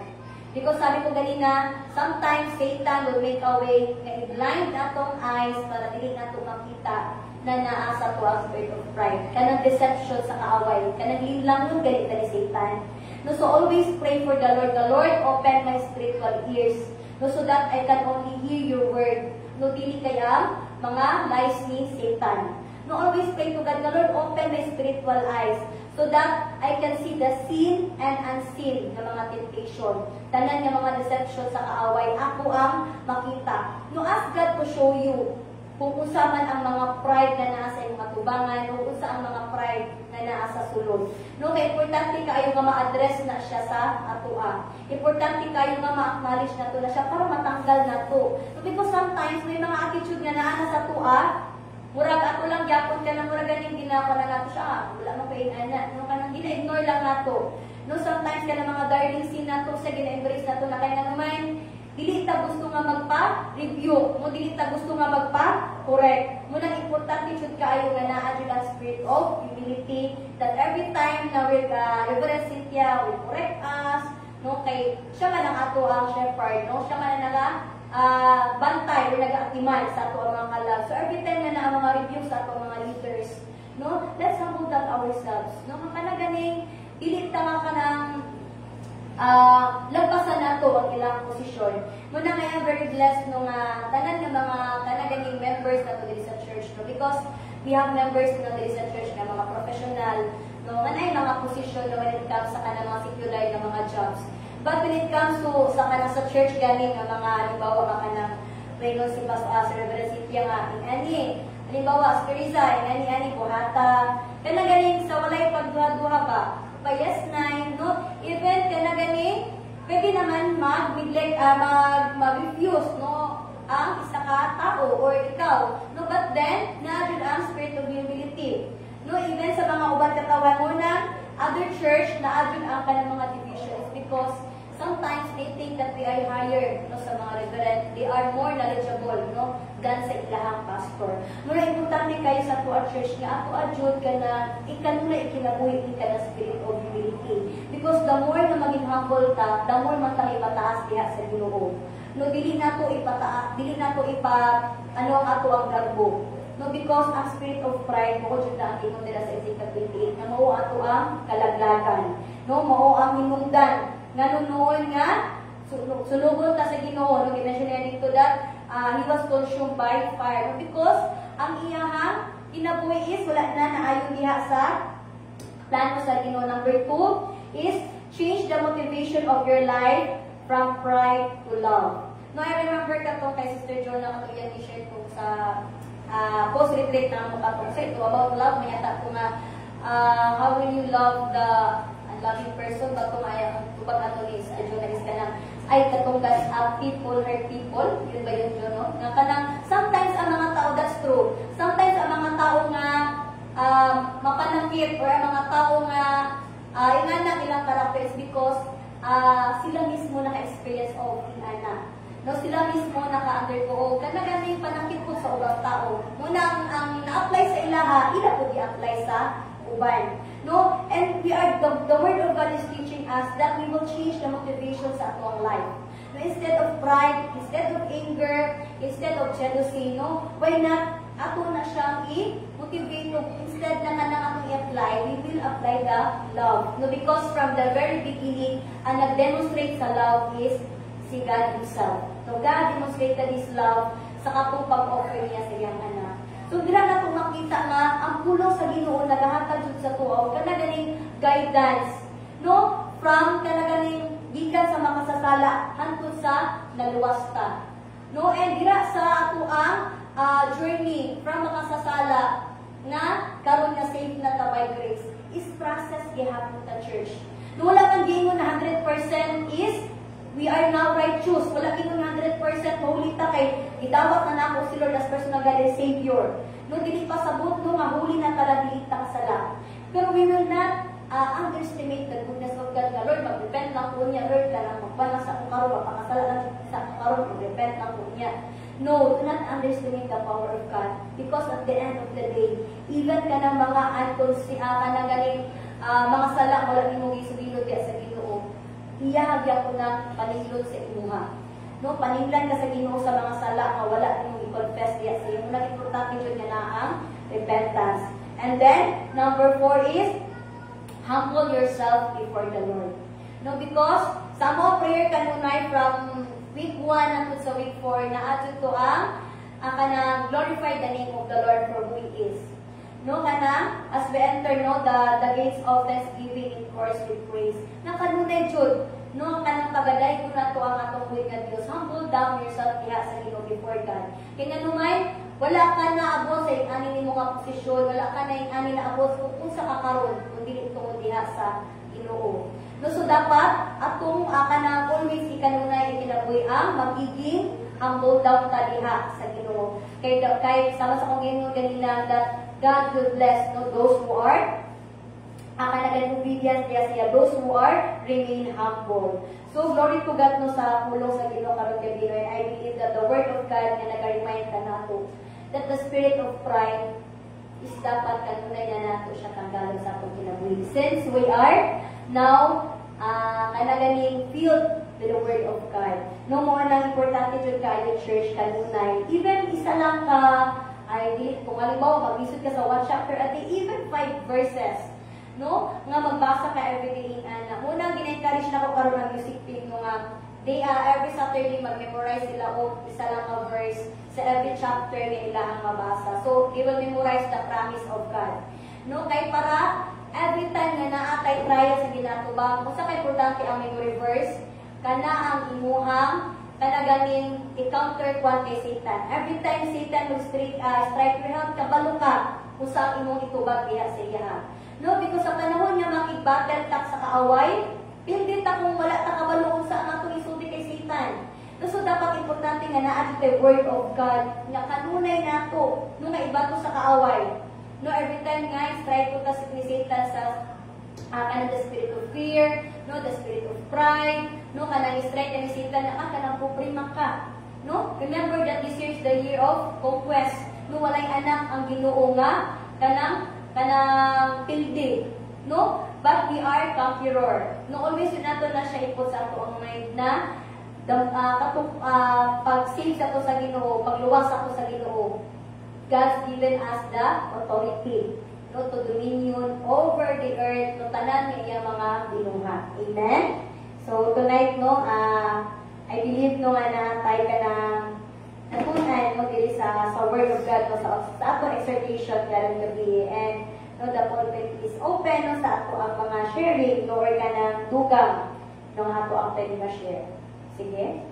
Because sabi ko ganina, sometimes Satan will make a way na i-blind atong eyes para dili nato makita na naa sa tuwa spirit of pride. Kanang deception sa kaaway. Kanang linlangon galit na ni Satan. No, so always pray for the Lord. The Lord open my spiritual ears. No, so that I can only hear your word. No, dili kaya mga lies ni Satan. No, always pray to God. The Lord open my spiritual eyes so that I can see the seen and unseen na mga temptation. Tanan nga mga deception sa kaaway, ako ang makita. No, ask God to show you kung usa man ang mga pride na naa sa imong katubangan, kung usa ang mga pride na naa sa sulod. No, kay importante kaayo nga ma-address na siya sa atoa. Importante kaayo nga ma-acknowledge na to na siya para matanggal na to. So, because sometimes may mga attitude nga naa sa atoa, murag ako lang gyapon ka na murag ganing ginako na nato siya. Wala mo kay ana, no kanang gina-ignore lang nato. No, sometimes kana mga darling sin nato sa gina-embrace nato na kay naman dili ta gusto nga magpa-review, mo dili ta gusto nga magpa-correct. Muna importante jud kaayo nga naa jud ang spirit of humility that every time na Reverend Cynthia will correct us, no, kay siya man ang ato ang shepherd, no, siya man ang bantay o nag-aatiman sa ato ang mga kalab. So every time na ang mga reviews sa ato ang mga leaders, no, let's humble that ourselves. No, kana ganing dili ta nga kanang lagpasan nato ang ilang posisyon. Muna nga I'm very blessed nung tanan nga mga kanaganing members nato diri sa church, no, because we have members na diri sa church nga mga professional, no, nga nay mga posisyon no, when it comes sa kanang mga secular nga mga jobs. But when it comes to sa kanang sa church ganing nga mga halimbawa nga kanang Reynolds si Pastor Reverend Cynthia nga ani halimbawa si Teresa ani buhata kana ganing sa walay pagduha-duha ba yes nine, no, even kana ganing pwede naman mag-refuse, no, ang isa ka tao or ikaw, no, but then na ang spirit of humility, no, even sa mga uban katawan mo na other church na adun ang kanang mga divisions because sometimes they think that they are higher, no, sa mga reverend. They are more knowledgeable, no, than sa ilahang pastor. Muna importante kayo sa tuwa church nga ako adjud ka na ikanula ikinabuhi ka na spirit of humility. Because the more na maging humble ta, the more man tayo mataas diha sa Ginoo. No, dili nato ipataas, dili nato ano ang ato ang garbo. No, because ang spirit of pride mo jud na ang ingon nila sa Ezekiel 28 na mao ato ang kalaglagan. No, mao ang hinungdan nga noon nga sulugon ta sa Ginoo, no, ginasyon dito that he was consumed by fire because ang iyahang kinabuhi is wala na naayon diha sa plano sa Ginoo. Number 2 is change the motivation of your life from pride to love. No, I remember ka to kay Sister John na kato yan i-share ko sa post-retreat na mo kato. So ito about love, may ata ko nga how will you love the loving person but kung ay tubag ato ni sa journalist ka na ay katong people hurt people, yun ba yun yun, no? Nga kanang sometimes ang mga tao, that's true, sometimes ang mga tao nga mapanakit or ang mga tao nga ingana ilang characters because sila mismo naka-experience of ingana, no, sila mismo naka-undergo kana ganing panakit po sa ubang tao. Muna ang na-apply sa ilaha ila po di-apply sa uban, no, and the word of God is teaching us that we will change the motivation sa atong life. No, instead of pride, instead of anger, instead of jealousy, no, why not ato na siyang i-motivate, no, instead na kanang atong i-apply, we will apply the love, no, because from the very beginning ang nag-demonstrate sa love is si God Himself. So God demonstrated His love sa katong pag-offer niya sa iyang anak. So, dira na itong makita nga, ang pulong sa Ginoo nagahatag jud sa tuaw, kana ganing guidance, no? From kana ganing gikan sa makasasala hangtod sa naluwasta. No? And dira sa ato ang journey from makasasala nga karon nga safe na ta by grace is process gihapon ta church. No, wala man giingon na 100% is we are now righteous. Wala kinong 100% mahuli ta kay gidawat na nako si Lord as personal God and Savior. No, dili pa sabot no nga huli na tala dili ta kasala. Pero we will not underestimate the goodness of God. Nga Lord, mag-repent lang po niya. Lord, lang magpala sa akong karon, magpakasala lang sa akong karon, mag-repent lang po niya. No, do not underestimate the power of God. Because at the end of the day, even ka ng mga galing mga sala, wala ni mong isulilo diya sa Ginoo, iyahagya ko ng paningilod sa imuha. No, paninglan ka sa Ginoo sa mga sala nga wala ni mong i-confess diya sa iyo. Naging importante yun nga na ang repentance. And then, number 4 is, humble yourself before the Lord. No, because sa mga prayer kanunay from week 1 until sa week 4, na ato to ang kanang glorify the name of the Lord for who He is. No, kanang as we enter the gates of thanksgiving in course with praise. Na kanunay jud, no, kanang pagaday ko na to ang atong buhay nga Dios. Humble down yourself diha sa Ginoo before God. Kaya nga numay, wala ka na abot sa ani nimo nga posisyon, wala ka na ani na abot kung unsa ka karon, kung dili tungod diha sa Ginoo. No, so dapat atong kanang always ikanunay ikinabuhi ang magiging humble down ta diha sa Ginoo. Kay sama sa kong ingon ganina that God will bless those who are kanagan obedience diha siya, those who are remain humble. So glory to God no sa pulong sa Ginoo karon kay Ginoo, and I believe that the word of God nga nag-remind kanato that the spirit of pride is dapat kanunay na nato siya tanggalon sa atong kinabuhi. Since we are now kanaganing filled with the word of God. No mo nang importante jud kaayo church kanunay. Even isa lang ka ay dili kung halimbawa magbisod ka sa 1 chapter a day, even 5 verses. No, nga magbasa ka everyday in ana. Muna gina-encourage na ko karon ang music team no nga every Saturday mag-memorize sila og isa lang ka verse sa every chapter nga ilahang mabasa. So, they will memorize the promise of God. No, kay para every time nga naatay trial sa ginatubang, kung sa kay importante ang memory verse, kana ang imuhang kanaganing i-counter kwan kay Satan. Every time Satan will strike your health, kabalo ka kung sa imong itubag diha sa iya. No, because sa panahon niya makig-battle tak sa kaaway, hindi ta kung wala ta kabalo kung sa atong isulti kay Satan. So dapat importante nga naa the word of God nga kanunay nato no nga ibato sa kaaway. No, every time nga strike ko ta ni Satan sa the spirit of fear, no, the spirit of pride, no, kanang strike ni Satan na kanang puprima ka. No, remember that this year is the year of conquest. No, walay anak ang Ginoo nga kanang pildi. No, but we are conqueror. No, always yun nato na siya ipot sa ato ang mind na pag-save sa ato sa Ginoo, pagluwas sa ato sa Ginoo. God's given us the authority, no, to dominion over the earth, no, tanan nga iya mga binuha. Amen? So, tonight, no, I believe, no, nga na tayo ka ng natunan, no, dili sa Word of God, no, sa ato exhortation karong gabi. And, no, the pulpit is open, no, sa ato ang mga sharing, no, or ka ng dugang, no, ato ang pwede ma-share. Sige?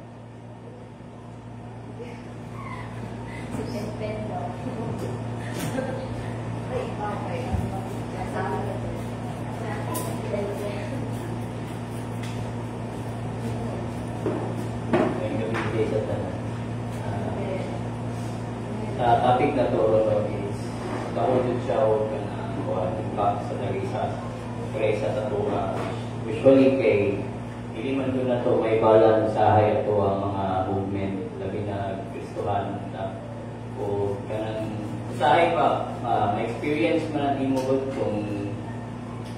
Sa topic na to, is kaunod siya o impact sa narisas sa tatuwa. Usually kay hindi man doon na to may balance sa hay ato ang mga movement labi na Kristohan na o kanang usahay pa ma-experience man ang imo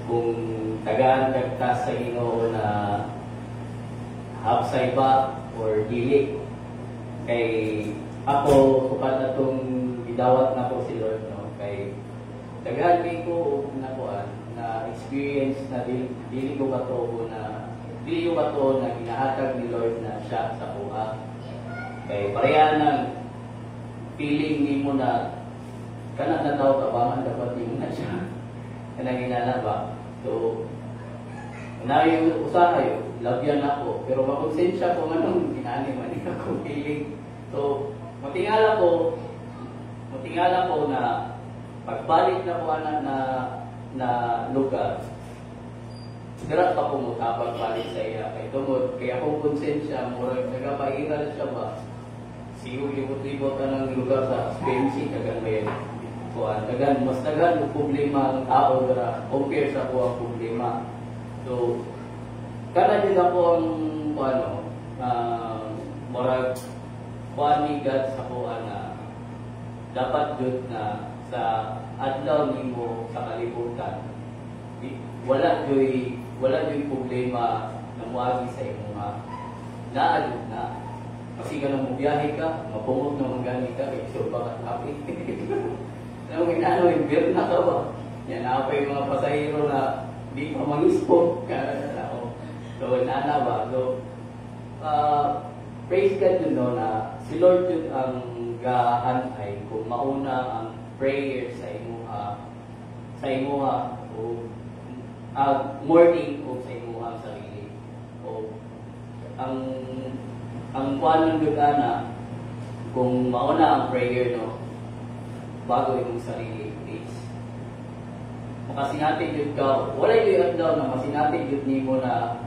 kung tagaan kagtas sa Ginoo na hapsay ba or dili kay ako kupat atong gidawat na ko si Lord, no, kay tagaan ko na experience na dili ko ba to na ginahatag ni Lord na siya sa kuha. Kay pareha ng feeling ni mo na kana na tao tabangan dapat din na siya. Kana ginala ba? So, nayo usahay, labyan ako. Pero makonsensya ko anong ginani man ako feeling. So, matingala ko na pagbalik na ko na lugar, dira pa ko magkapagbalik sa iya. Kay tungod, kaya akong konsensya, murag nagapairal siya ba? Siyo libot-libot ka ng lugar sa Spain, kagan may kuhan. Mas dagan yung problema ang tao dira compare sa kuha problema. So, kana din ako ang murag kuhan ni God sa kuha na dapat jud na sa adlaw nimo sa kalibutan wala joy problema na muagi sa imong naadud na kasi ka nang biyahe ka mapungog na manggani ka kay so baka happy Alam mo, invert na ka ba? Yan, ako yung mga pasahero na di pa mag-spot ka na ako. So, nana ba? So, praise God yun no, na si Lord yun ang gahanay kung mauna ang prayer sa imuha o morning o sa imuha sarili. O ang kuan ng gana kung mauna ang prayer no bago imong sarili please. Makasinatig yun ka, wala yung adlaw na masinatig yun nimo na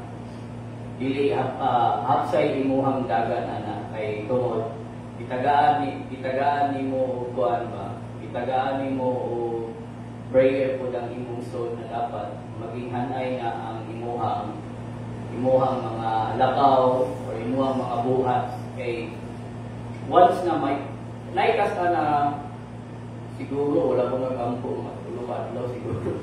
dili hapsay imuhang dagan ana kay tungod itagaan nimo kuan ba itagaan nimo o prayer po ang imong soul na dapat maging hanay nga ang imuhang mga lakaw o imuhang mga buhat kay once na may naikas ka na siguro wala ko magampo matulog adlaw siguro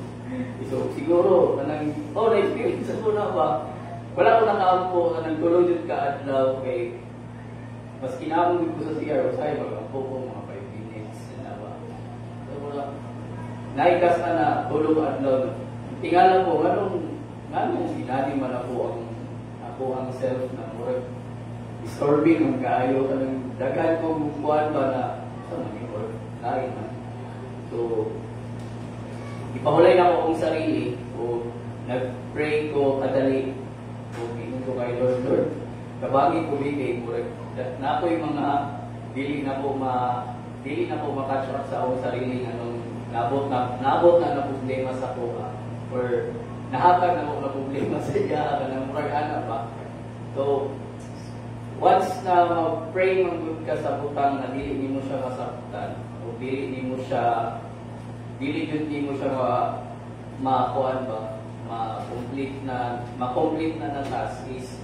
so siguro kanang na-experience ko na ba wala ko nakaampo na nagtulog yun ka adlaw kay mas kinamong ko sa CR usay magampo ko mga 5 minutes na ba so wala naikas ka na tulog adlaw tingala ko nganong ginani man ako ang self na murag disturbing ang kaayo kanang daghan kong buwan ba na sa mga or lain man. So ipahulay na ko akong sarili o nag-pray ko kadali o ginoo ko kay Lord kabagi ko bigay murag na ako yung mga dili na ko makatch up sa akong sarili anong nabot na problema sa ko or nahatag na ko na problema sa iya kanang murag ana ba. So once na mag-pray manggod ka sa butang na dili nimo siya masaktan o dili jud nimo siya makuan ba ma-complete na na task is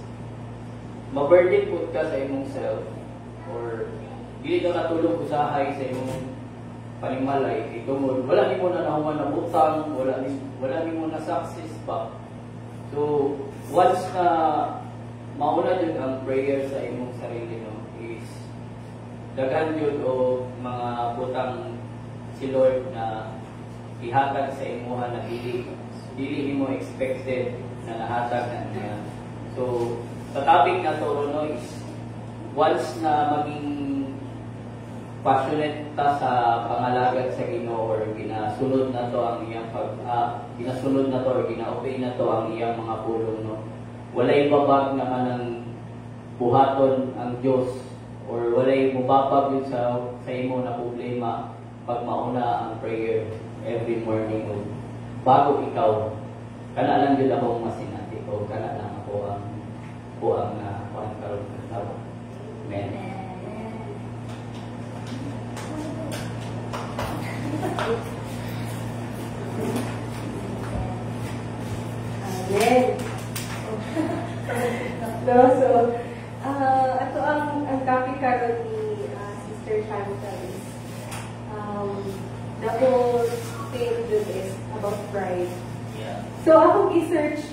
ma-burden put ka sa imong self or dili ka katulog usahay sa imong panimalay kay tungod wala nimo na nahuman na butang wala nimo na success pa. So once na mauna jud ang prayer sa imong sarili no is daghan jud o mga butang si Lord na ihatag sa imuha na dili nimo expected na nahatag na niya. So sa topic na to no is once na maging passionate ta sa pangalagad sa Ginoo or ginasunod na to ang iyang ginasunod na to or gina-obey na to ang iyang mga pulong no walay babag naman ang buhaton ang Dios or walay mubabag yun sa imo na problema pag mauna ang prayer every morning o bago ikaw kana lang gyud akong masinati o kana lang ako ang kuan karon karon. Amen. Amen. So, ato ang topic karon ni Sister Chantal is the whole thing is about pride. Yeah. So, akong i-search,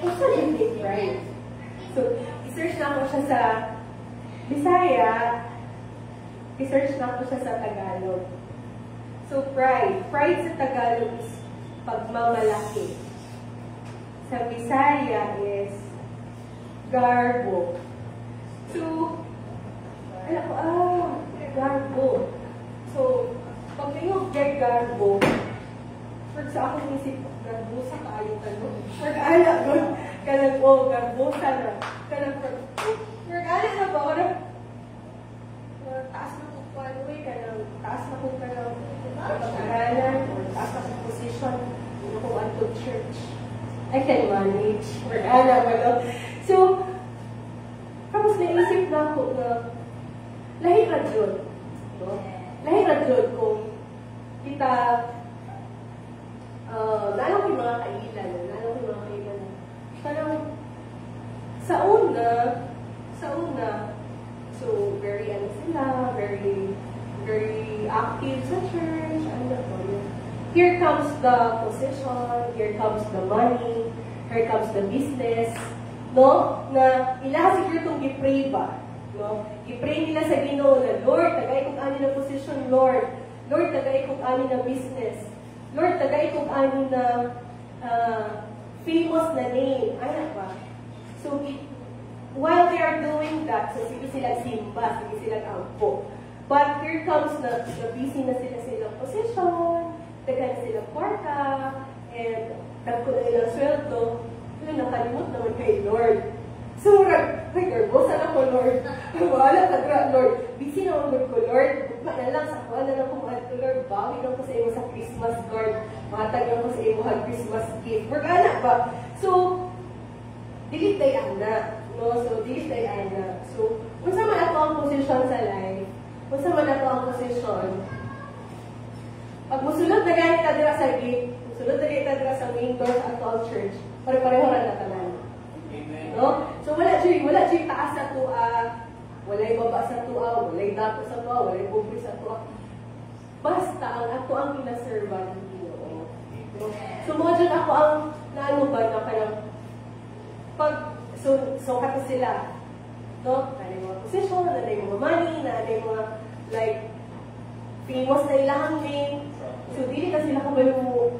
what's the pride? So, i-search na ako siya sa Bisaya, i-search na ako siya sa Tagalog. So, pride sa Tagalog is pagmamalaki. Sa Bisaya is garbo. So, alam ko, garbo. So, pag nayong garbo, sa akong isip, garbo sa kaayo ka no? Pag-ala doon, kanang, garbo sa na. Kanang, pag-ala na ba? Kanang, taas na kong panuwi, kanang, taas na kong kanang, pag-aralan, or taas na kong position, kung ato church. I can manage. Pag-ala ba no? So, tapos naisip na ako na lahi ra jud. No? Lahi ra jud kung kita nalaw ko mga kailan. Parang sa una, so very sila, very active sa church. Here comes the position, here comes the money, here comes the business. No? Na ila siguro itong i-pray ba? No? I-pray nila sa Ginoo na, Lord, tagay kong ani ng position, Lord, Lord, tagay kong ani na business. Lord, tagay kong ani na famous na name. Ano ba? So, while they are doing that, so sige silang simba, sige silang ampo. But here comes na busy na sila silang position, taga silang kwarta, and tagko na ilang sweldo, nakalimot naman kay Lord. So, ay, garbosa na ko, Lord. Wala ka, Lord. Busy na ako ko, Lord. Bukma na lang, sakwa na lang kumahal ko, Lord. Bawi lang ko sa iyo sa Christmas, Lord. Matag lang ko sa iyo sa Christmas gift. Magana ba? So, delete tayo na. No? So, delete tayo na. So, kung sa man ako ang posisyon sa life, kung sa man ako ang posisyon, pag musulot na ganit ka dira sa gate, musulot na ganit ka dira sa main door sa actual church, pare-pareho rin na tanan. No? So wala dyan taas sa tua, walay baba sa tua, walay dato sa tua, walay bubri sa tua. Basta ang ako ang pinaservan ng Ginoo. No? So mo dyan ako ang naano ba na parang so kato sila. No? Na yung mga position, na yung mga money, na yung mga like famous na ilahang name. So dili na sila kabalo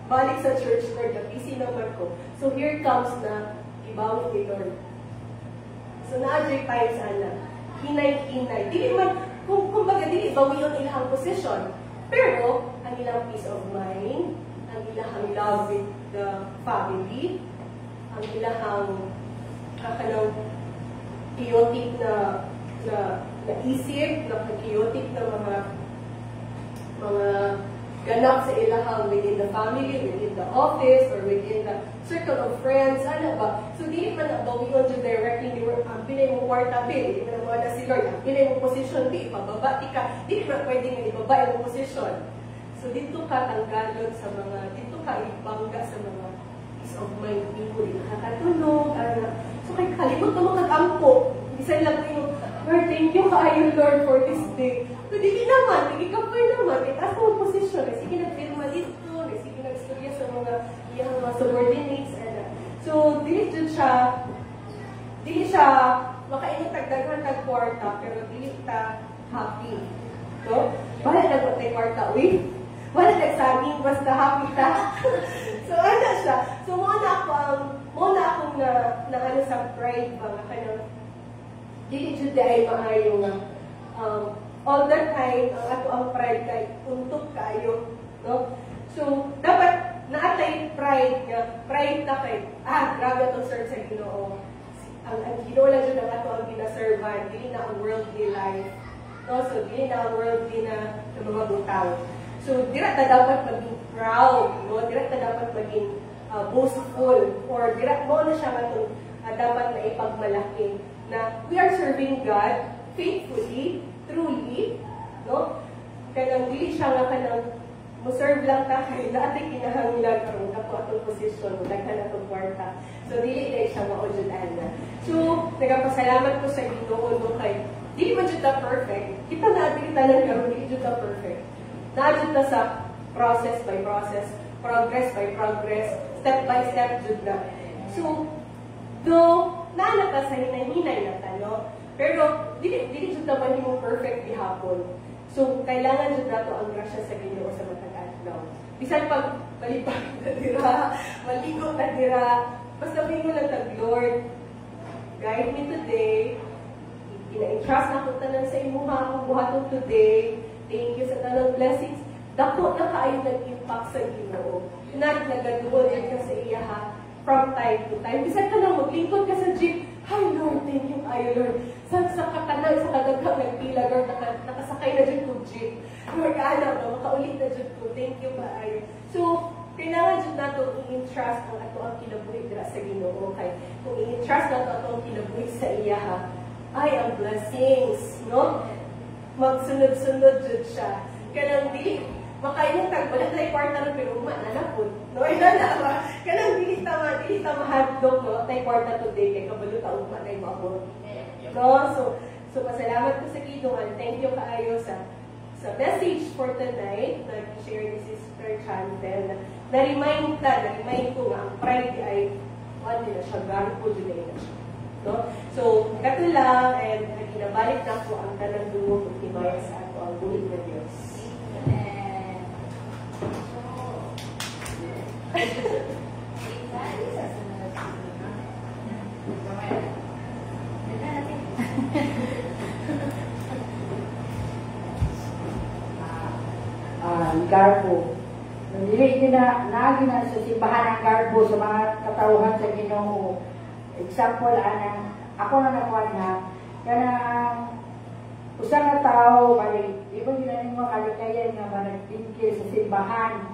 balik sa church, Lord, na busy naman ko. So here comes na ibawin ni Lord. So na-adject times ana. Hinay-hinay. Dili man, kumbaga dili bawi ang ilang position. Pero, ang ilang peace of mind, ang ilang love with the family, ang ilang kanang chaotic na isip, na chaotic na mga ganap sa ilahang within the family, within the office, or within the circle of friends, ano ba? So, di man na bawion dyan directly, ang pinay mo kwarta, di man na si Lord, ang pinay mo position, di, pababa, di man pwede nga ibaba yung position. So, dito ka tanggalon sa mga, dito ka ibangga sa mga peace of mind, people, di nakakatulog, so, kay kalimot naman kag-ampo, isa lang yung, Lord, thank you kaayo, Lord, for this day. So, di naman, nagikapoy naman, may taas mo posisyon, sige nag-filma dito, sige nag-storya sa mga iyang mga subordinates, so, dili siya makainit tagdagan tag-kwarta, pero dili ta happy. So, wala na tayo kwarta, wala nagsaging, basta happy ta. So, ano siya? So, muna akong na ano sa pride ba, nga kanang dili jud ay maayo nga all the time ang ato ang pride kay untok kayo, no? So dapat naatay pride na kay grabe atong serve sa Ginoo. Ang Ginoo lang jud ang ato ang ginaservan, dili na ang worldly life, no? So dili na ang worldly na mga butang. So dira ta dapat maging proud, no? Dira ta dapat maging boastful, or dira mo na siya matong dapat na ipagmalaki na we are serving God faithfully, truly, no? Kanang dili siya nga kanang mo-serve lang ta kay natin kinahanglan karon ato atong posisyon, daghan atong kwarta. So dili dai siya maujudan na. So nagapasalamat ko sa Ginoo no kay dili man jud ta perfect. Kita na dili tanan karon dili jud ta perfect. Naadjud ta sa process by process, progress by progress, step by step jud na. So though naana ta sa hinay-hinay na tano, pero dili jud naman himo perfect gihapon. So kailangan jud nato ang grasya sa Ginoo sa matag adlaw. Bisan pag malipag na dira, maligo na dira, basta pingo lang tag Lord, guide me today. Ina-entrust na ko tanan sa imuha akong buhaton today. Thank you sa tanang blessings. Dako na kaayo nag-impact sa Ginoo. Nagaduol ka sa iya ha. From time to time. Bisan ka lang maglingkod ka sa jeep. Hi Lord, thank you kayo Lord. Sa katanan, sa kadaghang nagpila Lord, nakasakay na dyan kong jeep. Lord, alam na, makaulit na dyan ko. Thank you kayo. So, kailangan dyan nato i-entrust ang ato ang kinabuhi dira sa Ginoo. Okay? Kung i-entrust nato ato ang kinabuhi sa iya ha, ay ang blessings, no? Magsunod-sunod dyan siya. Kanang di, makainong tagbalat na kwarta rin, pero umananapod. No, inana ba? Kanang dili ta mahadlok, no? Tay kwarta today, kay kabalo ta ugma na mabot. No? So pasalamat ko sa Ginoo. Thank you kaayo sa message for tonight na share ni Sister Chantel. Na-remind ko nga, ang pride ay, ano na siya, gano'n po dito na siya. No? So, kato lang, and ginabalik na po ang tanang dumo kung timaya sa ato ang buhay na Diyos. Garbo. Dili na naagi na sa simbahan ang garbo sa mga katauhan sa Ginoo. Example anang ako na nakuha na kanang usa ka tawo bali ibo ginanin mo kalikayan nga managtingkil sa simbahan.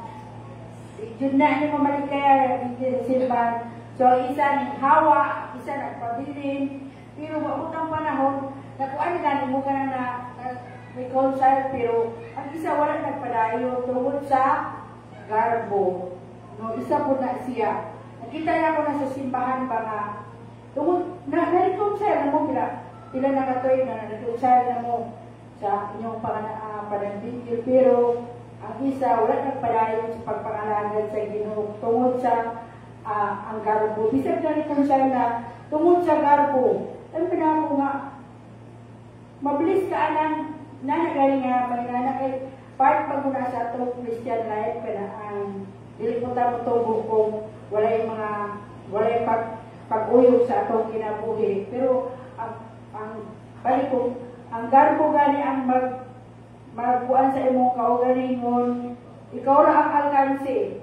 Yun na ni mo malikayan sa simbahan. So isa ning hawa, isa nagpabilin, pero mautang panahon nakuha nila mo kana na may concert pero ang isa wala nagpadayo tungod sa garbo. No, isa po na siya. Nakita na ako na sa simbahan ba nga tungod na-reconcile na mo pila nakatoy na na-reconcile na mo sa inyong panagdingil pero ang isa wala nagpadayo sa pagpangalagad sa Ginoo tungod sa ang garbo. Bisag na reconcile na tungod sa garbo. Ang pinako nga mabilis ka anang nanagaling nga may nanakay part pag muna sa itong Christian life kaya ang dilipunta mo itong kung wala yung pag-uyog sa itong kinabuhi pero ang balik ko ang garbo gani ang magbuan sa imong kaugalingon ikaw ra ang alkanse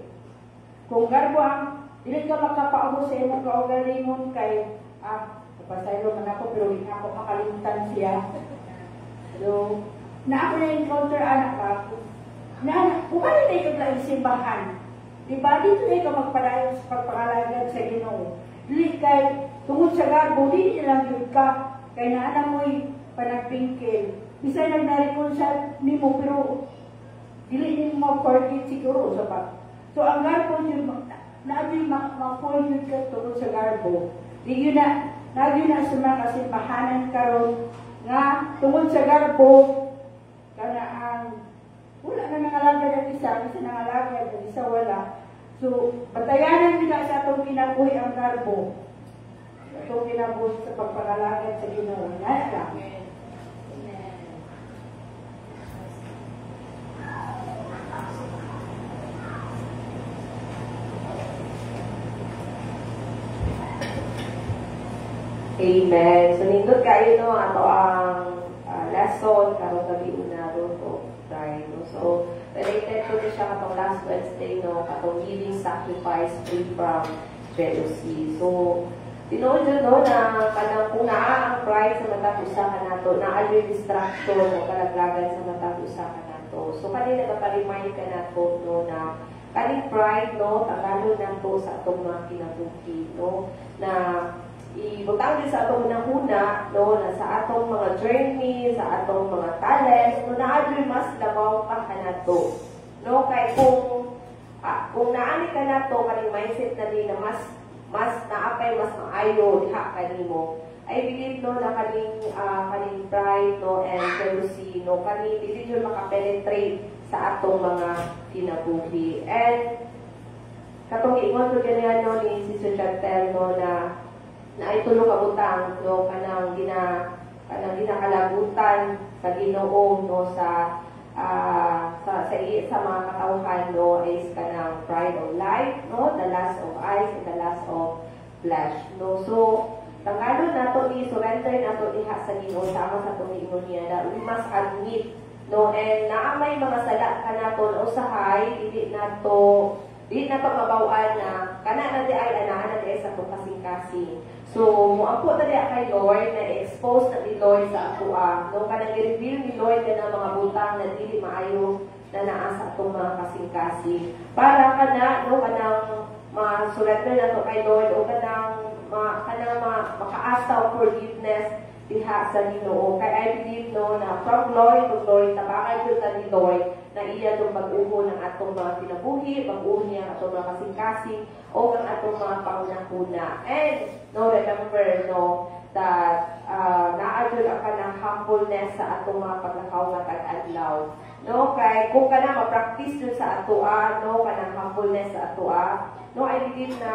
kung garbo ang dili ka makapaabot sa imong kaugalingon kay napasaylo man ako pero hindi ako makalimutan siya. So, na ako na-encounter anak ako, na kung ano na ikaw lang simbahan, diba? Dito na ikaw magpadayon sa pagpangalagad sa Ginoo. Dili kay, tungod sa garbo, dili lang yun ka, kay naana mo'y panagpingkil. Bisa nag-reconcile ni mo, pero dili mo forget siguro sa pag. So, ang garbo yun, naabing ma-point yun ka tungod sa garbo. Di yun na sa mga kasimbahanan karon nga tungod sa garbo kana ang wala na nangalagad ang isa nangalagad ang isa wala so batayanan nila sa atong kinabuhi ang garbo atong kinabuhi sa pagpangalagad sa Ginoo nana Amen. So, nindot kayo no, ato ang lesson, karong gabi una ro to, right? No? So, related to siya katong last Wednesday, no, katong giving sacrifice free from jealousy. So, tinuod yun, no, na kanang kung naa ang pride sa matag usa ka nato, naa yung distraction o kalaglagan sa matag usa ka nato. So, kanina nagpa-remind ka nato, no, na kaning pride, no, tanggalon nato sa atong mga kinabuhi, no, na ibutang din sa atong nahuna, no, na sa atong mga journey, sa atong mga talent, no, naadyo'y mas labaw pa ka nato. No, kay kung naani ka nato, kaning mindset na din na mas naapay, mas maayo, diha kanimo. I believe, no, na kaning pride, no, and jealousy, no, kaning dili yun makapenetrate sa atong mga kinabuhi. And katong ingon ko ganyan, no, ni Sister Chantel, no, na ay tulong kabutang no kanang ginakalabutan sa Ginoo no sa mga katawhan no is kanang pride of life no the lust of eyes and the lust of flesh no so tanggalon nato ni surrender nato diha sa Ginoo sama sa tumingon niya na we must admit no and naamay mga sala kanaton usahay dili nato mabawan na kana na di ay anahan na di sa kasing-kasing. So, muampo na di kay Lord na expose na ni Lord sa atua. No, kanang i-reveal ni Lord na mga butang na dili maayo na naa sa atong mga kasing-kasing. Para kana no kanang ma-surrender na to kay Lord o kanang makaasa o forgiveness diha sa Ginoo. Kay I believe no na from glory to glory tabakay jud ni Lord na iya itong pag-uho ng atong mga kinabuhi, pag-uho niya ang atong mga kasing-kasing, o ang atong mga pangunahuna. And, no, remember, no, that naadyon ang kanang humbleness sa atong mga paglakaw nga tag-adlaw. No, kay kung ka na ma-practice dun sa atoa, no, kanang humbleness sa atoa, no, I believe na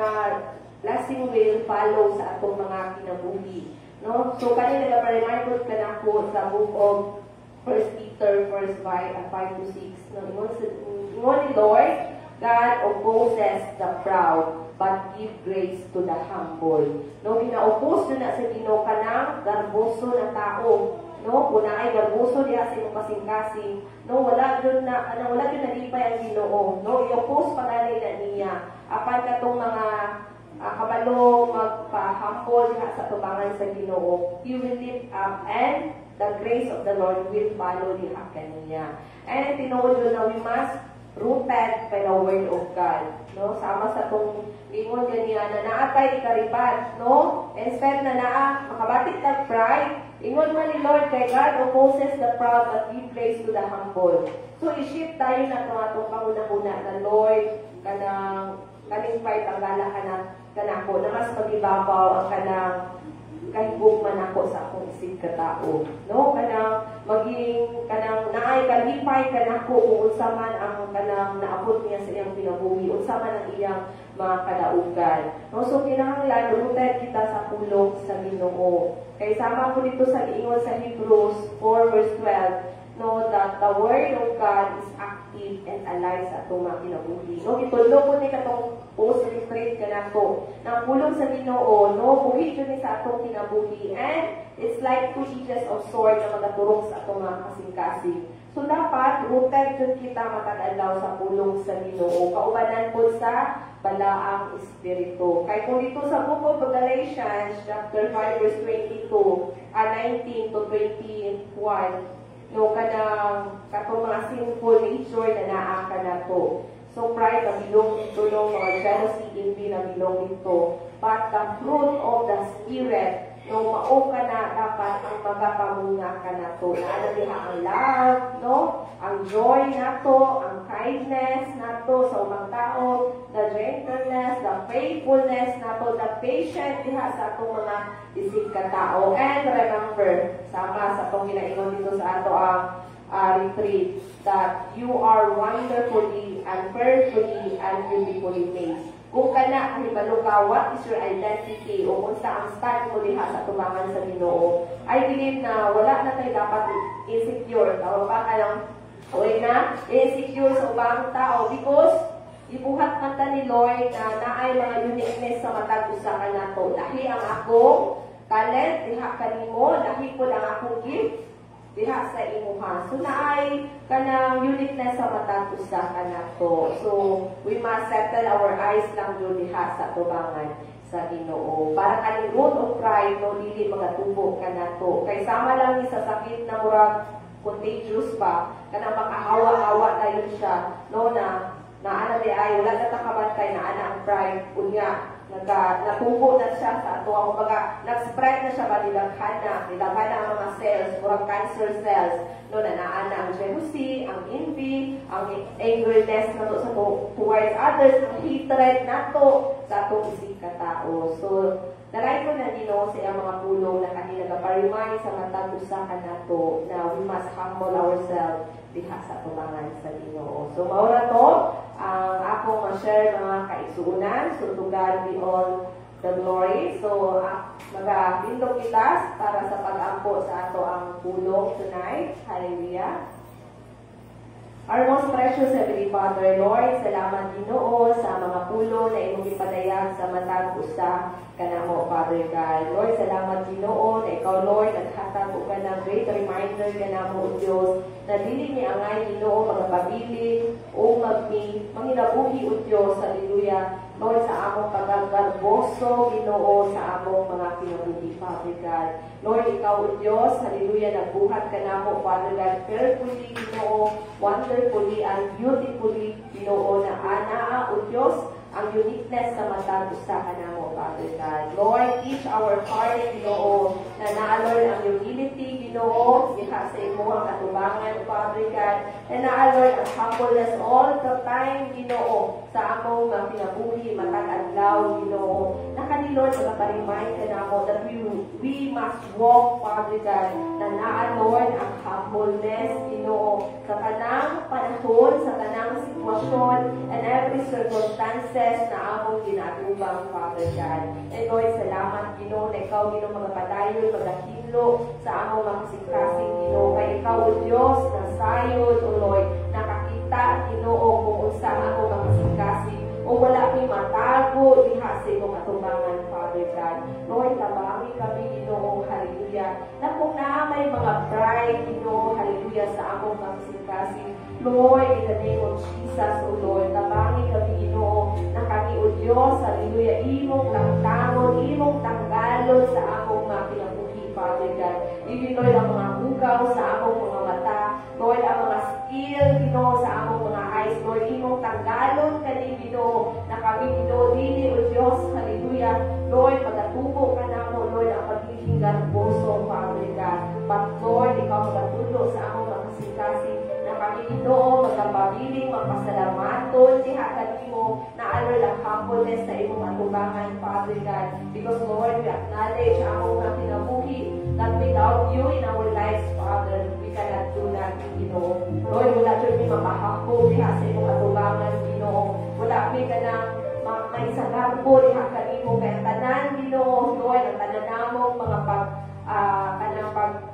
blessing will follow sa atong mga kinabuhi. No? So, kanina na pa-remind ko ka na po sa book of 1 1 Peter 5 to 6. No, ingon ni Lord, God opposes the proud, but give grace to the humble. No, gina-oppose na sa Ginoo kanang garboso na tao. No, kung ay garboso diha sa imong kasing-kasing, no, wala jud na lipay ang Ginoo. No, i-oppose pa gani na niya. Apan katong mga kabalo magpa-humble diha sa tubangan sa Ginoo, He will lift up and the grace of the Lord will follow diha kaniya. And tinuod yun na we must rooted by the word of God. No, sama sa tong ingon ganiya na naatay ikaribat, no? Instead na makabatik tag pride, ingon man ni Lord kay God opposes the proud but give grace to the humble. So i-shift tayo na atong panguna-una na Lord kaning fight ang gala kanako na mas magibabaw ang kanang kahigog man ako sa akong isig katao. No, kanang naay kalipay kanako kung unsa man ang kanang naabot niya sa iyang kinabuhi, unsa man ang iyang mga kadaugan. No, so kinahanglan rooted kita sa pulong sa Ginoo. Kay sama ko dito sa giingon sa Hebrews 4 verse 12, no, that the word of God is active and alive sa atong mga kinabuhi. No, gitudlo ko ni katong post-retreat kanako. Nang pulong sa Ginoo, no, buhi jud ni sa atong kinabuhi, and it's like two edges of sword na magaturong sa atong mga kasing-kasing. So dapat rooted jud kita matag-adlaw sa pulong sa Ginoo. Kaubanan po sa balaang espiritu. Kay kung dito sa book of Galatians chapter 5 verse 19 to 21, no, katong mga sinful nature na naa ka na to. So pride na bilong dito, no, mga jealousy, envy na bilong dito. But the fruit of the Spirit, no, mao ka na dapat ang magapamunga ka na to. Naala diha ang love, no, ang joy na to, ang kindness na to sa umang tao, the gentleness, the faithfulness na to, the patience diha sa atong mga isig katao. And remember, sama sa itong ginaingon dito sa ato ang retreat, that you are wonderfully and fearfully and beautifully made. Kung kana kahibalo ka, what is your identity o kung sa ang stand mo diha sa tubangan sa Ginoo, I believe na wala na tayo dapat insecure. Tawag pa kayong insecure sa ubang tao because ibuhat man ta ni Lord na naay mga uniqueness sa matag usa ka nato. Lahi ang akong talent diha kanimo, lahi pud ang akong gift diha sa imuha. So naay kanang uniqueness sa matag usa ka nato. So we must settle our eyes lang jud diha sa tubangan sa Ginoo. Para kaning root of pride no dili magatubo ka nato. Kay sama lang ni sa sakit na murag contagious pa, kanang makahawa-hawa na yun siya, no, na ana di ay wala na takabantay na ana ang pride unya natubo na siya sa ato ang mga nag-spread na siya ba nilaghan na ang mga cells, murag cancer cells, no, na naana ang jealousy, ang envy, ang angerness na to sa towards others, ang hatred na to sa atong isig katao. So dalay ko na Ginoo sa iyang mga pulong na kanila nagaparimay sa matag usa ka nato na we must humble ourselves diha sa tubangan sa Ginoo. So mao ra to ang akong ma-share mga kaigsuonan. So to God be all the glory. So magalindog kita para sa pag-ampo sa ato ang pulong tonight. Hallelujah. Our most precious Heavenly Father, Lord, salamat Ginoo sa mga pulo na imong ipadayag sa matag usa kanamo, Father God. Lord, salamat Ginoo na ikaw, Lord, naghatag og kanang great reminder kanamo, Dios, na dili ni angay Ginoo magpabilin o manginabuhi o Dios, hallelujah. Lord, sa among paggarboso, Ginoo, sa among mga kinabuhi, Father God. Lord, ikaw o Diyos, hallelujah, nagbuhat ka na mo, Father God, fearfully, Ginoo, wonderfully, and beautifully, Ginoo, na ana, o Diyos, ang uniqueness sa matag usa ka na mo, Father God. Lord, teach our heart, Ginoo, na naalor ang humility, Ginoo, diha sa imo ang katubangan, Father God, na naalor ang humbleness all the time, Ginoo, sa among mga kinabuhi, matag-adlaw, Ginoo. Nakanilor, nagparimay ka na mo that we must walk, Father God, na naalor ang humbleness, Ginoo, sa kanang panahon, sa kanang sitwasyon, and every circumstance process na among ginatubang, Father God. And Lord, salamat, Ginoo, na ikaw, Ginoo, magapadayon, magahinlo sa among mga kasing-kasing, Ginoo. Kaya ikaw, O Diyos, na sayod, O Lord, nakakita, Ginoo, kung unsa among mga kasing-kasing, o wala may matago, diha sa imong atubangan, Father God. Lord, tabangin kami, Ginoo, hallelujah. Na kung na may mga bride, Ginoo, hallelujah, sa among mga kasing-kasing, Lord, in the name of Jesus, O Lord, tabangin kami, Ginoo, na kami, O Diyos, hallelujah, imong tangtangon, imong tanggalon sa among mga kinabuhi, Father God. Even, Lord, ang mga hugaw sa among mga mata, Lord, ang mga skill, Ginoo, sa among mga eyes, Lord, imong tanggalon kani, Ginoo, na kami, Ginoo, dili, O Diyos, hallelujah, Lord, magatubo ka na mo, Lord, ang pagiging garboso, Father God. But, Lord, ikaw magatulo sa among mga kasing-kasing, kami Ginoo, magkapabiling, magpasalamaton, diha kanimo na ano lang humbleness sa imong atubangan, Father God. Because Lord, we acknowledge among mga kinabuhi that without you in our lives, Father, we cannot do nothing, Ginoo. Lord, wala dyan may mapahako diha sa imong atubangan, Ginoo. Wala may kanang may sagarbo diha kanimo, kaya tanan, Ginoo, Lord, ang tanan namong mga kanang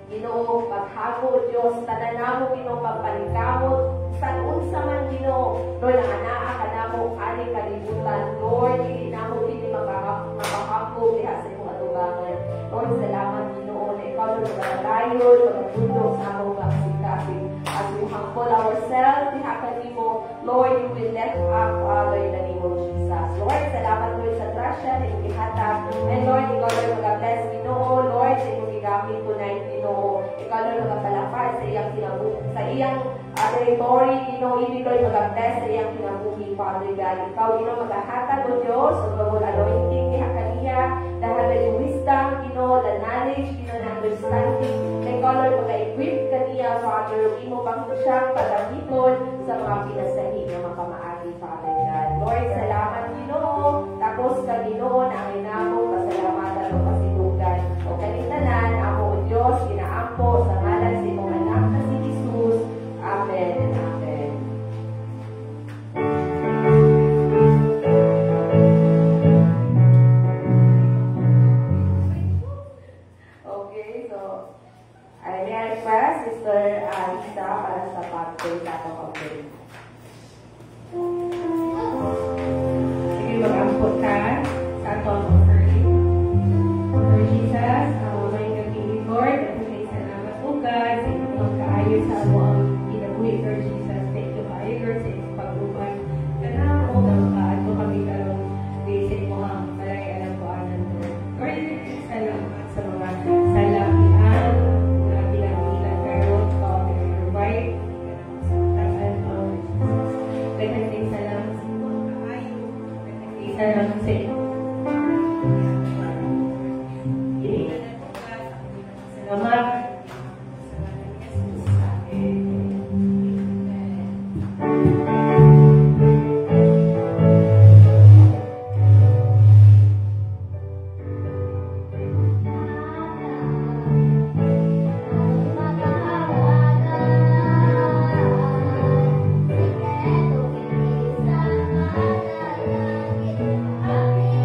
Ginoo, paghago, Diyos, tanan namo, Ginoo, pagpalikamot, sa unsa man, Ginoo, Lord, ang anaa ka namo, ani kalibutan, Lord, hindi namo, hindi mapahapog, diha sa imong atubangan. Lord, salamat, Ginoo, na ikaw na magalayon, magatulo sa among mga kasing-kasing. As we humble ourselves, diha kanimo, Lord, you will lift up, Father, in the name of Jesus. Lord, salamat, Lord, sa trasya na imong ihatag. And Lord, ikaw na mag-bless, Ginoo, Lord, sa imong igamit tonight, Ginoo. Ikaw na magpalakad sa iyang kinabuhi, sa iyang territory, Ginoo, ibig Lord, mag-bless sa iyang kinabuhi, Father God. Ikaw, Ginoo, maghahatag, O Diyos, o bagong anointing, diha kaniya, dahil na yung wisdom, Ginoo, the knowledge, Ginoo, na understanding, na ikaw, Lord, mag-equip kaniya, Father, imo pang siyang pagamiton sa mga pinasahi na makamaagi, Father God. Lord, salamat, Ginoo, tapos ka, Ginoo, na ang inamong pasalamatan o pasitugan. O kanitanan, ako, O Diyos, ginaampo sa ngalan sa imong anak na si Jesus. Amen and amen. Okay, so I may request Sister Lisa para sa pag-pray sa atong offering. Sige, mag-ampot ka sa atong offering. Lord Jesus, may gabi, Lord, at may salamat po, God, sa inyong kaayos sa among kinabuhi, Lord Jesus. Thank you, kayo, Lord, sa inyong pagbuman. Kanahan po na makaad mo kami karong basic mo ang malay-alam po anan, Lord. Lord, salamat sa mga salapian na bilang-bilang karon, Father, your right, salamat sa inyong kaayo, salamat sa inyong salamat. Amen.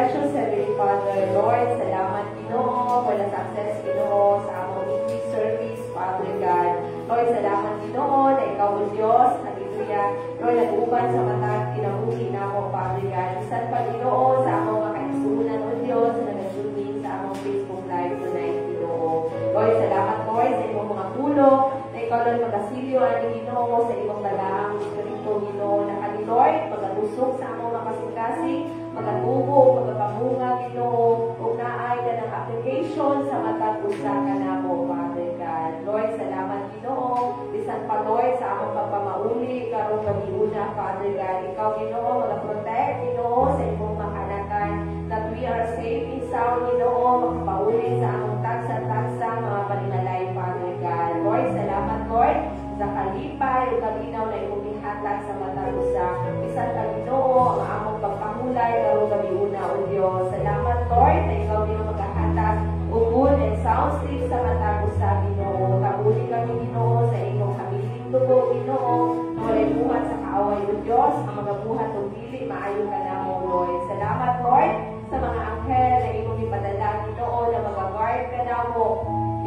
precious Heavenly Father, Lord, salamat Ginoo for the success Ginoo sa among weekly service, Father God. Lord, salamat Ginoo na ikaw ang Diyos, hallelujah. Lord, nag-uban sa matag, kinabuhi na mo, Father God. Isan pa Ginoo sa among makaisunan o Diyos na nag-tune sa among Facebook Live tonight, Ginoo. Lord, salamat Lord sa imong mga tulong, na ikaw Lord magasilyo ang Ginoo sa imong dalaang Espiritu, Ginoo, na kani Lord, magatusok sa among makasing-kasing, magatubo, magapamunga, Ginoo, ug naay ka ng application sa matag usa ka namo, Father God. Lord, salamat Ginoo, bisan pa Lord sa among pagpamauli karong gabiuna, Father God. Ikaw Ginoo, magaprotect Ginoo sa imong makanakan, that we are safe and sound, Ginoo, makapauli sa among tagsa-tagsa mga paninalay, Father God. Lord, salamat Lord sa kalipay o kalinaw na imong ihatag sa matag usa. Bisan ka Ginoo, ang among pagpamulay karong gabiuna, O Dios. Salamat Lord na ikaw Ginoo maghahatag og good and sound sleep sa matag usa, Ginoo. Kabuli kami Ginoo sa imong habiling dugo, Ginoo. Walay buhat sa kaaway, O Dios, ang mga buhat o dili maayo ka namo, Lord. Salamat Lord sa mga anghel na imong ipadala, Ginoo, na mag-guard ka namo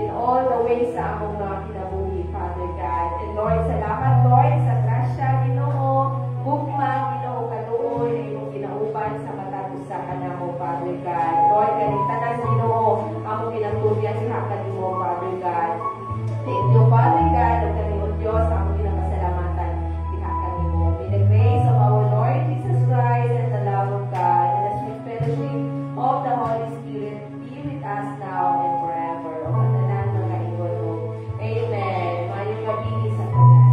in all the ways sa among mga kinabuhi, Father God. And Lord, salamat Lord sa grasya, Ginoo, gugma, Ginoo, kaluoy na imong ginauban sa matag usa ka namo, Father God. Lord, kaligtanan Ginoo, among ginatubyan sa kanimo, Father God. Thank you, Father God, at kami o Diyos, among ginapasalamatan diha kanimo. May the grace of our Lord Jesus Christ and the love of God and the sweet fellowship of the Holy Spirit be with us now and forever. O katanan mga igono. Amen. Mayong gabi sa tanan.